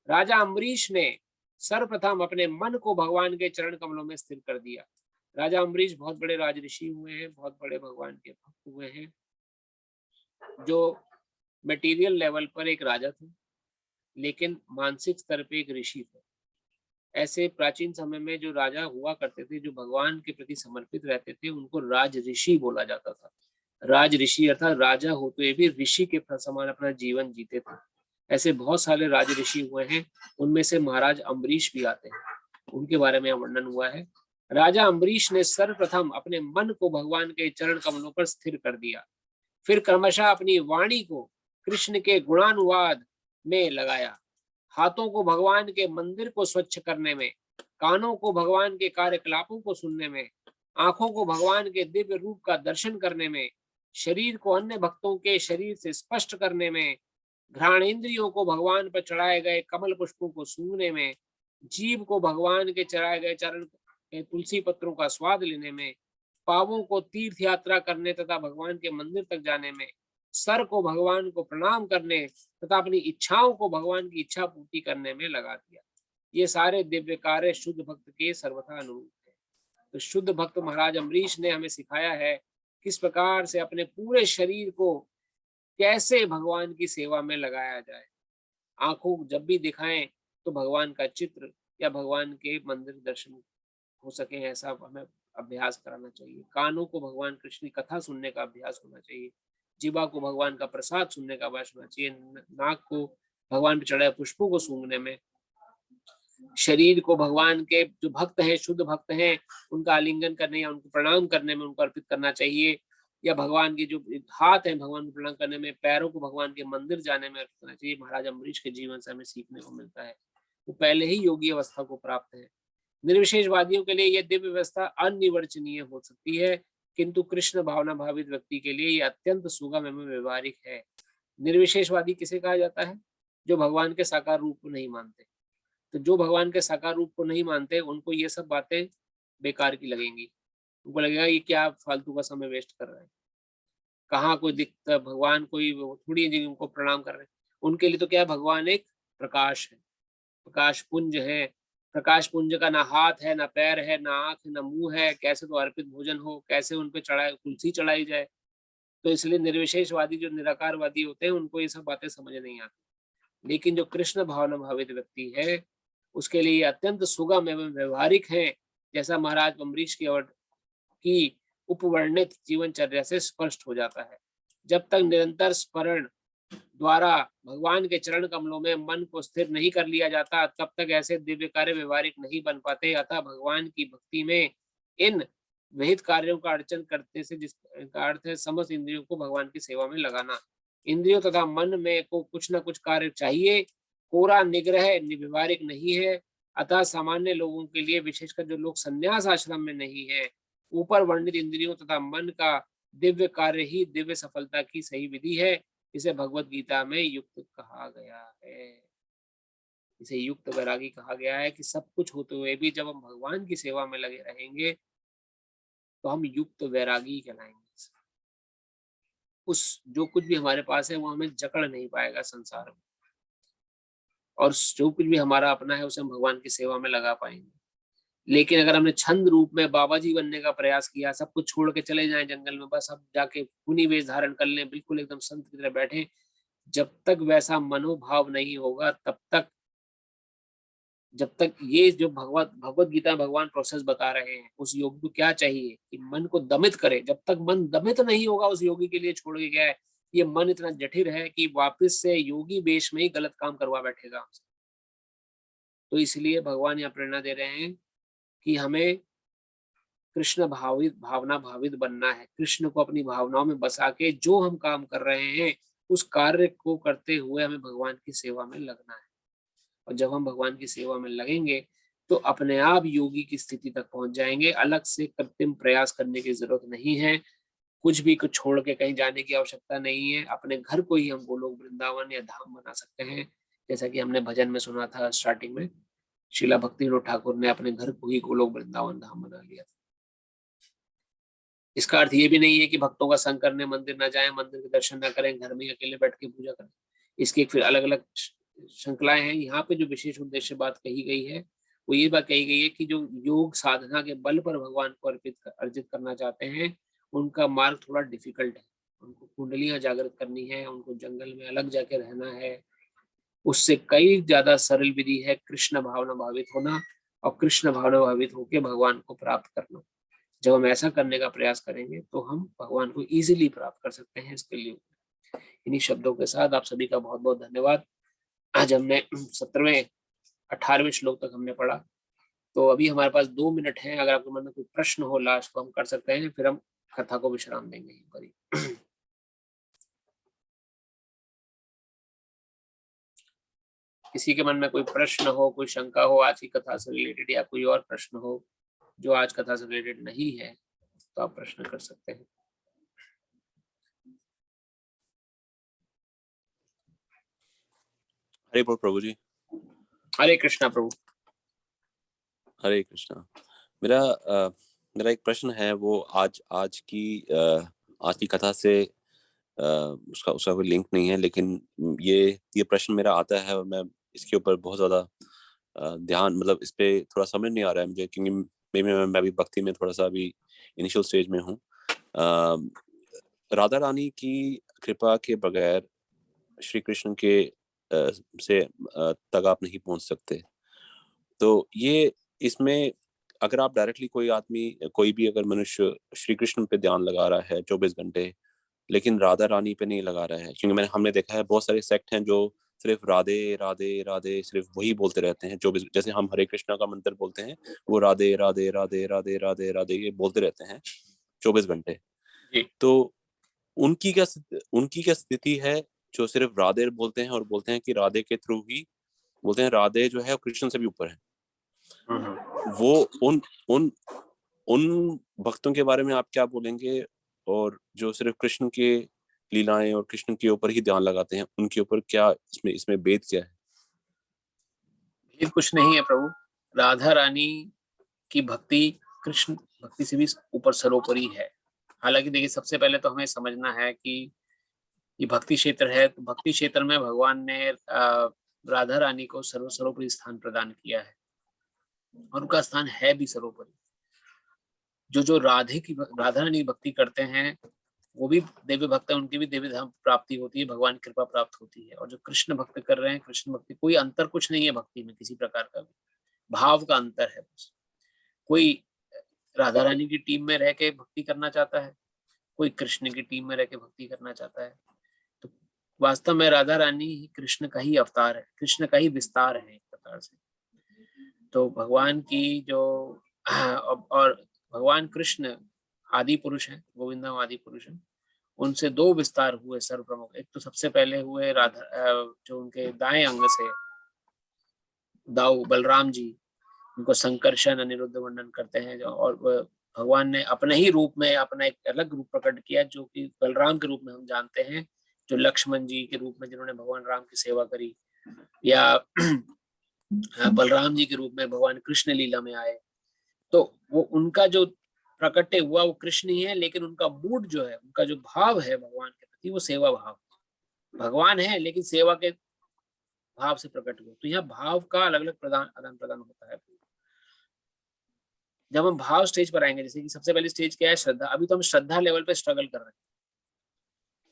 राजा अम्बरीश ने सर्वप्रथम अपने मन को भगवान के चरण कमलों में स्थिर कर दिया। राजा अम्बरीश बहुत बड़े राजऋषि हुए हैं, बहुत बड़े भगवान के भक्त हुए हैं, जो मटेरियल लेवल पर एक राजा थे लेकिन मानसिक स्तर पे एक ऋषि थे। ऐसे प्राचीन समय में जो राजा हुआ करते थे, जो भगवान के प्रति समर्पित रहते थे, उनको राज ऋषि बोला जाता था। राज ऋषि अर्थात राजा होते हुए भी ऋषि के समान अपना जीवन जीते थे। ऐसे बहुत सारे राज ऋषि हुए हैं, उनमें से महाराज अम्बरीश भी आते हैं, उनके बारे में वर्णन हुआ है। राजा अम्बरीश ने सर्वप्रथम अपने मन को भगवान के चरण कमलों पर स्थिर कर दिया, फिर क्रमशः अपनी वाणी को कृष्ण के गुणानुवाद में लगाया, हाथों को भगवान के मंदिर को स्वच्छ करने में, कानों को भगवान के कार्यकलापों को सुनने में, आंखों को भगवान के दिव्य रूप का दर्शन करने में, शरीर को अन्य भक्तों के शरीर से स्पष्ट करने में, घ्राणेन्द्रियों को भगवान पर चढ़ाए गए कमल पुष्पों को सूंघने में, जीभ को भगवान के चढ़ाए गए चरण तुलसी पत्रों का स्वाद लेने में, पावों को तीर्थ यात्रा करने तथा भगवान के मंदिर तक जाने में, सर को भगवान को प्रणाम करने तथा अपनी इच्छाओं को भगवान की इच्छा पूर्ति करने में लगा दिया। ये सारे दिव्य कार्य शुद्ध भक्त के सर्वथा अनुरूप है। तो शुद्ध भक्त महाराज अम्बरीश ने हमें सिखाया है किस प्रकार से अपने पूरे शरीर को कैसे भगवान की सेवा में लगाया जाए। आंखों जब भी दिखाएं तो भगवान का चित्र या भगवान के मंदिर दर्शन हो सके, ऐसा हमें अभ्यास कराना चाहिए। कानों को भगवान कृष्ण की कथा सुनने का अभ्यास होना चाहिए, जीवा को भगवान का प्रसाद सुनने का अभ्यास होना चाहिए, नाक को भगवान पर चढ़ाए पुष्पों को सूंघने में, शरीर को भगवान के जो भक्त हैं, शुद्ध भक्त हैं, उनका आलिंगन करने या उनको प्रणाम करने में उनको अर्पित करना चाहिए, या भगवान के जो हाथ हैं भगवान को प्रणाम करने में, पैरों को भगवान के मंदिर जाने में अर्पित करना चाहिए। महाराज अम्बरीश के जीवन से हमें सीखने को मिलता है, वो पहले ही योगी अवस्था को प्राप्त है। निर्विशेषवादियों के लिए यह दिव्य व्यवस्था अनिर्वचनीय हो सकती है, किंतु कृष्ण भावना भावित व्यक्ति के लिए यह अत्यंत सुगम एवं व्यवहारिक है। निर्विशेषवादी किसे कहा जाता है? जो भगवान के साकार रूप को नहीं मानते। तो जो भगवान के साकार रूप को नहीं मानते, उनको ये सब बातें बेकार की लगेंगी। उनको लगेगा ये क्या फालतू का समय वेस्ट कर रहा है, कहाँ कोई दिखता भगवान, कोई थोड़ी उनको प्रणाम कर रहे हैं। उनके लिए तो क्या, भगवान एक प्रकाश है, प्रकाश पुंज है। प्रकाश पुंज का ना हाथ है, ना पैर है, ना आंख है, ना मुंह है, कैसे तो अर्पित भोजन हो, कैसे उन पे तुलसी चढ़ाई जाए। तो इसलिए निर्विशेषवादी जो निराकारवादी होते हैं, उनको ये सब बातें समझ नहीं आती। लेकिन जो कृष्ण भावना भावित व्यक्ति है, उसके लिए अत्यंत सुगम एवं व्यवहारिक है। जैसा महाराज अम्बरीश की उपवर्णित जीवनचर्या से स्पष्ट हो जाता है। जब तक निरंतर स्मरण द्वारा भगवान के चरण कमलों में मन को स्थिर नहीं कर लिया जाता, तब तक ऐसे दिव्य कार्य व्यवहारिक नहीं बन पाते। अतः भगवान की भक्ति में इन विहित कार्यों का अर्चन करते से जिसका अर्थ है समस्त इंद्रियों को भगवान की सेवा में लगाना। इंद्रियों तथा मन में को कुछ न कुछ कार्य चाहिए, कोरा निग्रह व्यवहारिक नहीं है। अतः सामान्य लोगों के लिए, विशेषकर जो लोग संन्यास आश्रम में नहीं है, ऊपर वर्णित इंद्रियों तथा मन का दिव्य कार्य ही दिव्य सफलता की सही विधि है। इसे भगवत गीता में युक्त कहा गया है। इसे युक्त वैरागी कहा गया है कि सब कुछ होते हुए भी जब हम भगवान की सेवा में लगे रहेंगे तो हम युक्त वैरागी कहलाएंगे। उस जो कुछ भी हमारे पास है वो हमें जकड़ नहीं पाएगा संसार में, और जो कुछ भी हमारा अपना है उसे हम भगवान की सेवा में लगा पाएंगे। लेकिन अगर हमने छंद रूप में बाबा जी बनने का प्रयास किया, सब कुछ छोड़ के चले जाएं जंगल में, बस अब जाके पुनी वेश धारण कर लें, बिल्कुल एकदम संत की तरह बैठे, जब तक वैसा मनोभाव नहीं होगा तब तक, जब तक ये जो भगवत गीता भगवान प्रोसेस बता रहे हैं, उस योगी को क्या चाहिए कि मन को दमित करे। जब तक मन दमित नहीं होगा उस योगी के लिए छोड़ के गया है, ये मन इतना जटिल है कि वापस से योगी वेश में ही गलत काम करवा बैठेगा। तो इसलिए भगवान यहाँ प्रेरणा दे रहे हैं कि हमें कृष्ण भावना भावित बनना है। कृष्ण को अपनी भावनाओं में बसा के जो हम काम कर रहे हैं उस कार्य को करते हुए हमें भगवान की सेवा में लगना है। और जब हम भगवान की सेवा में लगेंगे तो अपने आप योगी की स्थिति तक पहुंच जाएंगे। अलग से कृत्रिम प्रयास करने की जरूरत नहीं है, कुछ भी कुछ छोड़ के कहीं जाने की आवश्यकता नहीं है। अपने घर को ही हम गोलोक वृंदावन या धाम बना सकते हैं। जैसा कि हमने भजन में सुना था स्टार्टिंग में, शीला भक्ति विनोद ठाकुर ने अपने घर को ही गोलोक वृंदावन धाम बना लिया था। इसका अर्थ ये भी नहीं है कि भक्तों का संग करने मंदिर ना जाएं, मंदिर के दर्शन ना करें, घर में अकेले बैठ के पूजा करें। इसकी फिर अलग अलग श्रृंखलाएं हैं। यहाँ पे जो विशेष उद्देश्य बात कही गई है वो ये बात कही गई है कि जो योग साधना के बल पर भगवान को अर्जित करना चाहते हैं, उनका मार्ग थोड़ा डिफिकल्ट है। उनको कुंडलियां जागृत करनी है, उनको जंगल में अलग जाके रहना है। उससे कई ज्यादा सरल विधि है कृष्ण भावना भावित होना, और कृष्ण भावना भावित होकर भगवान को प्राप्त करना। जब हम ऐसा करने का प्रयास करेंगे तो हम भगवान को इजीली प्राप्त कर सकते हैं। इसके लिए इन्हीं शब्दों के साथ आप सभी का बहुत बहुत धन्यवाद। आज हमने 17वें 18वें श्लोक तक हमने पढ़ा। तो अभी हमारे पास 2 मिनट हैं, अगर आपके मन में कोई प्रश्न हो लास्ट तो हम कर सकते हैं, फिर हम कथा को विश्राम देंगे यहीं पर ही। किसी के मन में कोई प्रश्न हो, कोई शंका हो आज की कथा से रिलेटेड, या कोई और प्रश्न हो जो आज कथा से रिलेटेड नहीं है, तो आप प्रश्न कर सकते हैं। हरे बोल प्रभु जी। हरे कृष्णा प्रभु। हरे कृष्णा। मेरा एक प्रश्न है, वो आज की कथा से उसका कोई लिंक नहीं है, लेकिन ये प्रश्न मेरा आता है और मैं इसके ऊपर बहुत ज्यादा ध्यान, मतलब इस पे थोड़ा समझ नहीं आ रहा है मुझे, क्योंकि मैं भी भक्ति में थोड़ा सा अभी इनिशियल स्टेज में हूँ। राधा रानी की कृपा के बगैर श्री कृष्ण के से तक आप नहीं पहुंच सकते। तो ये इसमें अगर आप डायरेक्टली कोई भी अगर मनुष्य श्री कृष्ण पे ध्यान लगा रहा है 24 घंटे, लेकिन राधा रानी पे नहीं लगा रहा है, क्योंकि हमने देखा है बहुत सारे सेक्ट हैं जो सिर्फ राधे राधे राधे सिर्फ वही बोलते रहते हैं 24, जैसे हम हरे कृष्णा का मंत्र बोलते हैं, वो राधे राधे राधे राधे राधे राधे ये बोलते रहते हैं 24 घंटे। तो उनकी क्या स्थिति है जो सिर्फ राधे बोलते हैं और बोलते हैं कि राधे के थ्रू ही बोलते हैं, राधे जो है कृष्ण से भी ऊपर है। वो उन भक्तों के बारे में आप क्या बोलेंगे, और जो सिर्फ कृष्ण के लीलाएं और कृष्ण के ऊपर ही ध्यान लगाते हैं, उनके ऊपर क्या इसमें भेद क्या है? भेद कुछ नहीं है प्रभु। राधा रानी की भक्ति कृष्ण भक्ति से भी ऊपर सर्वोपरि है। हालांकि देखिए, सबसे पहले तो हमें समझना है कि ये भक्ति क्षेत्र है, तो भक्ति क्षेत्र में भगवान ने राधा रानी को सर्वोपरि स्थान प्रदान किया है, और उनका स्थान है भी सर्वोपरि। जो राधा रानी की भक्ति करते हैं वो भी दिव्य भक्त है, उनकी भी दिव्य धाम प्राप्ति होती है, भगवान कृपा प्राप्त होती है। और जो कृष्ण भक्त कर रहे हैं, कृष्ण भक्ति कोई अंतर कुछ नहीं है भक्ति में, किसी प्रकार का भी भाव का अंतर है बस। कोई राधा रानी की टीम में रह के भक्ति करना चाहता है, कोई कृष्ण की टीम में रह के भक्ति करना चाहता है। तो वास्तव में राधा रानी ही कृष्ण का ही अवतार है, कृष्ण का ही विस्तार है एक प्रकार से। तो भगवान की जो और भगवान कृष्ण आदि पुरुष हैं, गोविंदम आदि पुरुष हैं, उनसे दो विस्तार हुए सर्वप्रमुख। एक तो सबसे पहले हुए राधा जो उनके दाएं अंग से दाऊ बलराम जी, उनको संकर्षण अनिरुद्ध वर्णन करते हैं, जो और भगवान ने अपने ही रूप में अपना एक अलग रूप प्रकट किया, जो कि बलराम के रूप में हम जानते हैं, जो लक्ष्मण जी के रूप में जिन्होंने भगवान राम की सेवा करी, या बलराम जी के रूप में भगवान कृष्ण लीला में आए। तो वो उनका जो प्रकटे हुआ वो कृष्ण ही है, लेकिन उनका मूड जो है, उनका जो भाव है भगवान के प्रति, वो सेवा भाव। भगवान है लेकिन सेवा के भाव से प्रकट हुए। तो यहाँ भाव का अलग अलग आदान प्रदान होता है। जब हम भाव स्टेज पर आएंगे, जैसे कि सबसे पहली स्टेज क्या है, श्रद्धा। अभी तो हम श्रद्धा लेवल पे स्ट्रगल कर रहे हैं।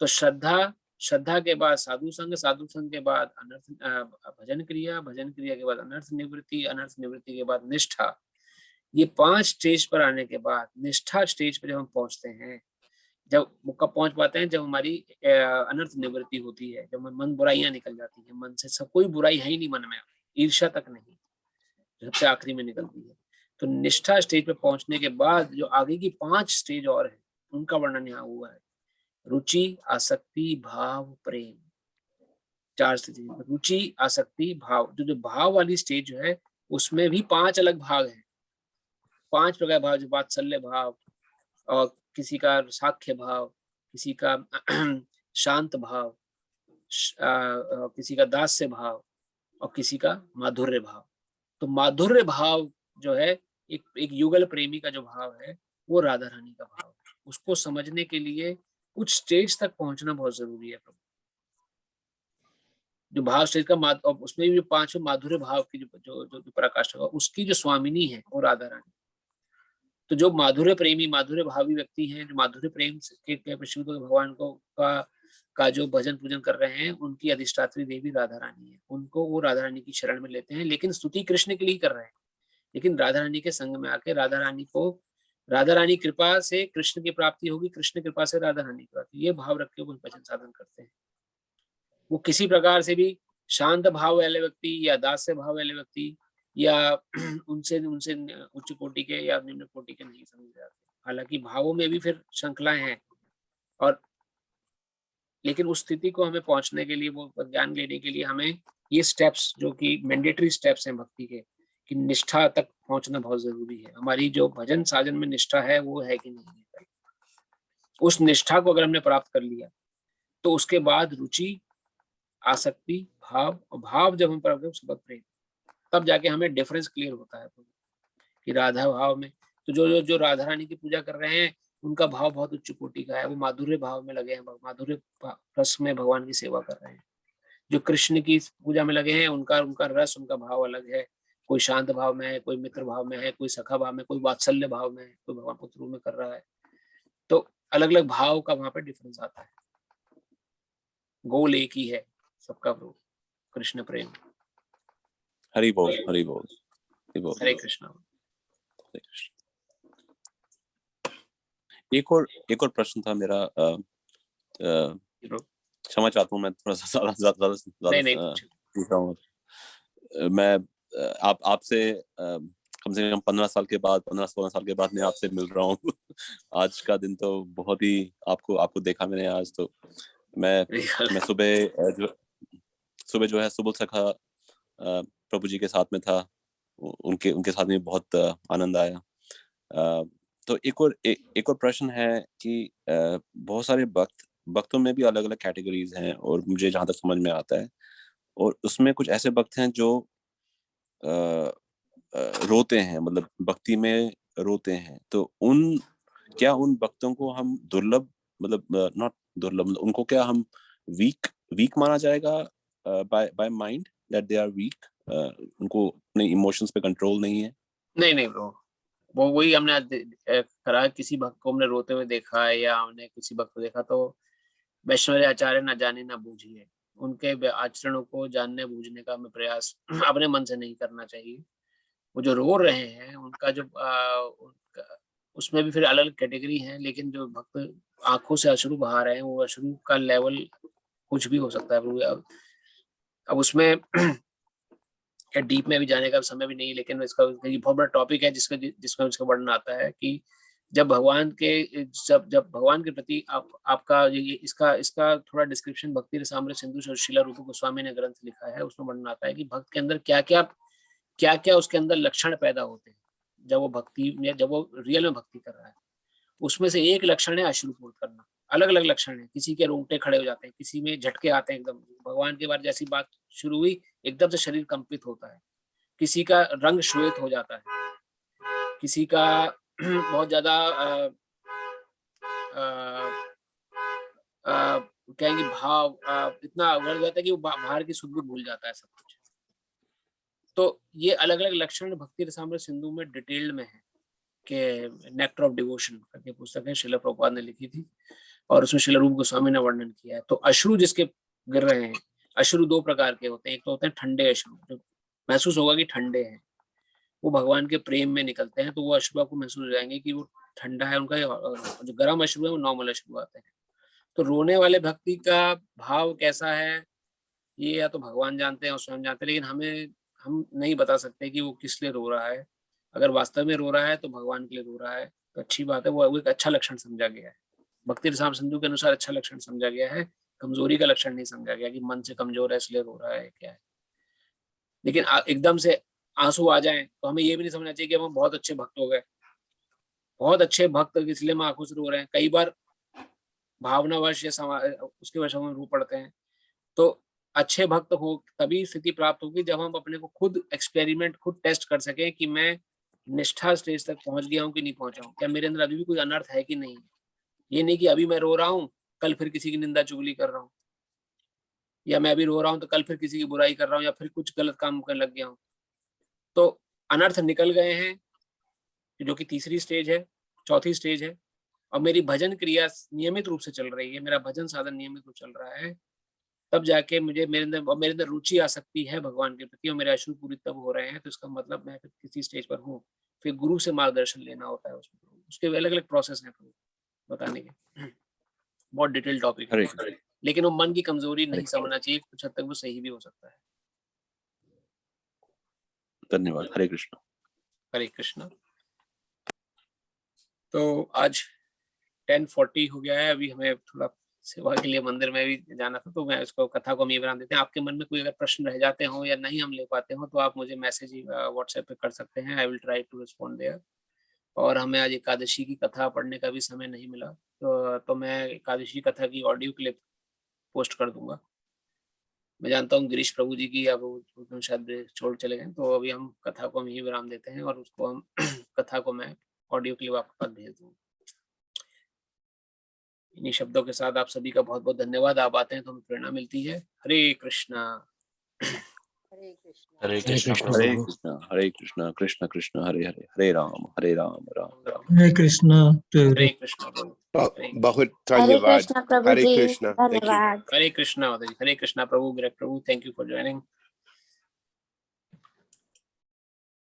तो श्रद्धा के बाद साधु संग के बाद भजन क्रिया के बाद अनर्थ निवृत्ति के बाद निष्ठा। ये 5 स्टेज पर आने के बाद निष्ठा स्टेज पर जब हम पहुंचते हैं, जब कब पहुंच पाते हैं, जब हमारी अनर्थ निवृत्ति होती है, जब मन बुराइयां निकल जाती है, मन से सब कोई बुराई है ही नहीं मन में, ईर्ष्या तक नहीं, सबसे आखिरी में निकलती है। तो निष्ठा स्टेज पे पहुंचने के बाद जो आगे की 5 स्टेज और है, उनका वर्णन यहाँ हुआ है। रुचि, आसक्ति, भाव, प्रेम, 4 स्टेज। रुचि, आसक्ति, भाव। जो भाव वाली स्टेज जो है, उसमें भी 5 अलग भाग हैं, 5 प्रकार भाव, जो वात्सल्य भाव, और किसी का साख्य भाव, किसी का शांत भाव, किसी का दास्य भाव, और किसी का माधुर्य भाव। तो माधुर्य भाव जो है, एक युगल प्रेमी का जो भाव है, वो राधा रानी का भाव है। उसको समझने के लिए कुछ स्टेज तक पहुंचना बहुत जरूरी है। जो भाव स्टेज का उसमें भी 5 माधुर्य भाव की जो पराकाष्ठा है, उसकी जो स्वामिनी है वो राधा रानी। तो जो माधुर्य प्रेमी, माधुर्य भावी व्यक्ति हैं, जो माधुर्य प्रेम के पश्चिम भगवान को का जो भजन पूजन कर रहे हैं, उनकी अधिष्ठात्री देवी राधा रानी है। उनको वो राधा रानी की शरण में लेते हैं, लेकिन स्तुति कृष्ण के लिए कर रहे हैं। लेकिन राधा रानी के संग में आके राधा रानी कृपा से कृष्ण की प्राप्ति होगी, कृष्ण कृपा से राधा रानी की प्राप्ति, ये भाव रख के वो भजन साधन करते हैं। वो किसी प्रकार से भी शांत भाव वाले व्यक्ति या दास्य भाव वाले व्यक्ति या उनसे उच्च कोटि के या निम्न कोटि के नहीं समझ जाते। हालांकि भावों में भी फिर श्रृंखलाएं हैं, और लेकिन उस स्थिति को हमें पहुंचने के लिए, वो ज्ञान लेने के लिए हमें ये स्टेप्स, जो कि मैंडेटरी स्टेप्स हैं भक्ति के, कि निष्ठा तक पहुंचना बहुत जरूरी है। हमारी जो भजन साधन में निष्ठा है, वो है कि नहीं है। उस निष्ठा को अगर हमने प्राप्त कर लिया, तो उसके बाद रुचि, आसक्ति, भाव, और भाव जब हम प्राप्त करें उसके बाद प्रेम, तब जाके हमें डिफरेंस क्लियर होता है कि राधा भाव में तो जो राधा रानी की पूजा कर रहे हैं, उनका भाव बहुत उच्च कोटि का है, वो माधुर्य भाव में लगे हैं, माधुर्य रस में भगवान की सेवा कर रहे हैं। जो कृष्ण की पूजा में लगे हैं, उनका रस, उनका भाव अलग है। कोई शांत भाव में है, कोई मित्र भाव में है, कोई सखा भाव में, कोई वात्सल्य भाव में है, कोई भगवान पुत्र रूप में कर रहा है। तो अलग अलग भाव का वहां पे डिफरेंस आता है। गोल एक ही है सबका, कृष्ण प्रेम। हरि बोल, हरि बोल, हरि बोल। हरे कृष्णा। एक और प्रश्न था मेरा, क्षमा चाहता हूँ, मैं थोड़ा सा ज्यादा पूछ रहा हूँ। मैं आपसे कम से कम 15 16 साल के बाद मैं आपसे मिल रहा हूँ। आज का दिन तो बहुत ही आपको देखा मैंने आज। तो मैं सुबह जो है सुबह सखा प्रभु जी के साथ में था, उनके साथ में बहुत आनंद आया। तो एक और प्रश्न है कि बहुत सारे भक्तों में भी अलग अलग कैटेगरीज हैं, और मुझे जहाँ तक समझ में आता है, और उसमें कुछ ऐसे भक्त हैं जो रोते हैं, मतलब भक्ति में रोते हैं। तो क्या उन भक्तों को हम दुर्लभ, मतलब नॉट दुर्लभ, मतलब उनको क्या हम वीक माना जाएगा by mind, that they are weak, उनको अपने इमोशंस पे कंट्रोल नहीं है? नहीं ब्रो, वो वही हमने करा। किसी भक्त को हमने रोते हुए देखा है, या हमने किसी भक्त को देखा, तो वैष्णव आचार्य ना जाने ना बूझिए, उनके आचरणों को जानने बूझने का हमें प्रयास अपने मन से नहीं करना चाहिए। वो जो रो रहे हैं, उनका जो उसमें भी फिर अलग अलग कैटेगरी हैं, लेकिन जो भक्त आंखों से अश्रु बहा रहे हैं वो अश्रु का लेवल कुछ भी हो सकता है प्रभु। अब उसमें डीप में भी जाने का समय भी नहीं, लेकिन इसका ये बहुत बड़ा टॉपिक है जिसमें उसका वर्णन आता है कि जब भगवान के प्रति आपका इसका थोड़ा डिस्क्रिप्शन भक्ति रसामृत सिंधु और श्रीला रूप गोस्वामी ने ग्रंथ लिखा है। उसमें वर्णन आता है कि भक्त के अंदर क्या क्या उसके अंदर लक्षण पैदा होते हैं जब वो रियल में भक्ति कर रहा है। उसमें से एक लक्षण है अश्रुपूर्त करना। अलग अलग लक्षण है, किसी के रोंगटे खड़े हो जाते हैं, किसी में झटके आते हैं, एकदम भगवान के बारे जैसी बात शुरू हुई एकदम से शरीर कंपित होता है, किसी का रंग श्वेत हो जाता है, किसी का बहुत ज्यादा कहेंगे भाव इतना बढ़ जाता है कि वो बाहर की सुध भूल जाता है सब कुछ। तो ये अलग अलग लक्षण भक्ति रसामृत सिंधु में डिटेल्ड में है कि नेक्टर ऑफ डिवोशन करके पुस्तक है, श्रील प्रभुपाद ने लिखी थी और उसमें श्रील रूप गोस्वामी ने वर्णन किया है। तो अश्रु जिसके गिर रहे हैं, अश्रु दो प्रकार के होते हैं। एक तो होते हैं ठंडे अश्रु, जो महसूस होगा कि ठंडे हैं, वो भगवान के प्रेम में निकलते हैं, तो वो अश्रु आपको महसूस हो जाएंगे कि वो ठंडा है उनका। जो गर्म अश्रु है वो नॉर्मल अश्रु आते हैं। तो रोने वाले भक्ति का भाव कैसा है ये या तो भगवान जानते हैं और स्वयं जानते हैं, लेकिन हम नहीं बता सकते कि वो किस लिए रो रहा है। अगर वास्तव में रो रहा है तो भगवान के लिए रो रहा है, तो अच्छी बात है, वो एक अच्छा लक्षण समझा गया है। भक्ति रसामृत सिंधु के अनुसार अच्छा लक्षण समझा गया है, कमजोरी का लक्षण नहीं समझा गया कि मन से कमजोर है इसलिए रो रहा है क्या है। लेकिन एकदम से आंसू आ जाए तो हमें ये भी नहीं समझना चाहिए कि हम बहुत अच्छे भक्त हो गए, बहुत अच्छे भक्त इसलिए हम आंखों से रो रहे हैं। कई बार भावनावश या उसके वश हम रो पड़ते हैं। तो अच्छे भक्त हो तभी स्थिति प्राप्त होगी जब हम अपने को खुद एक्सपेरिमेंट, खुद टेस्ट कर सकें कि मैं निष्ठा स्टेज तक पहुंच गया हूं कि नहीं पहुंचा हूं, क्या मेरे अंदर अभी भी कोई अनर्थ है कि नहीं। ये नहीं कि अभी मैं रो रहा हूं कल फिर किसी की निंदा चुगली कर रहा हूं, या मैं अभी रो रहा हूं तो कल फिर किसी की बुराई कर रहा हूं या फिर कुछ गलत काम करने लग गया हूं। तो अनर्थ निकल गए हैं, जो कि तीसरी स्टेज है, चौथी स्टेज है, और मेरी भजन क्रिया नियमित रूप से चल रही है, मेरा भजन साधन नियमित रूप से चल रहा है, तब जाके मेरे अंदर रुचि आ सकती है भगवान के प्रति और मेरे अश्रु पूरी तब हो रहे हैं। तो इसका मतलब मैं किसी स्टेज पर हूँ। फिर गुरु से मार्गदर्शन लेना होता है, उसके अलग अलग प्रोसेस है बताने के, बहुत डिटेल टॉपिक है। लेकिन वो मन की कमजोरी नहीं समझना चाहिए, कुछ हद तक वो सही भी हो सकता है। धन्यवाद। हरे कृष्ण। हरे कृष्ण। तो आज 10:40 हो गया है, अभी हमें थोड़ा सेवा के लिए मंदिर में भी जाना था, तो मैं इसको कथा को हम ये विराम देते हैं। आपके मन में कोई अगर प्रश्न रह जाते हो या नहीं हम ले पाते हो तो आप मुझे मैसेज व्हाट्सएप पे कर सकते हैं, I will try to respond there. और हमें आज एकादशी की कथा पढ़ने का भी समय नहीं मिला, तो मैं एकादशी कथा की ऑडियो क्लिप पोस्ट कर दूंगा। मैं जानता हूँ गिरीश प्रभु जी की अब शायद छोड़ चले गए, तो अभी हम कथा को हम यही विराम देते हैं और उसको हम कथा को मैं ऑडियो क्लिप आपके पास भेज दूंगा। इन्हीं शब्दों के साथ आप सभी का बहुत बहुत धन्यवाद। आप आते हैं तो हमें प्रेरणा मिलती है। हरे कृष्णा। हरे कृष्ण। हरे कृष्णा। हरे कृष्णा कृष्ण कृष्ण हरे हरे, हरे राम राम राम। हरे कृष्णा। हरे कृष्णा प्रभु। बहुत हरे धन्यवाद। कृष्णा प्रभु हरे जी, कृष्णा। Thank you. धन्यवाद। हरे कृष्णा प्रभु, डायरेक्टर प्रभु, थैंक यू फॉर ज्वाइनिंग।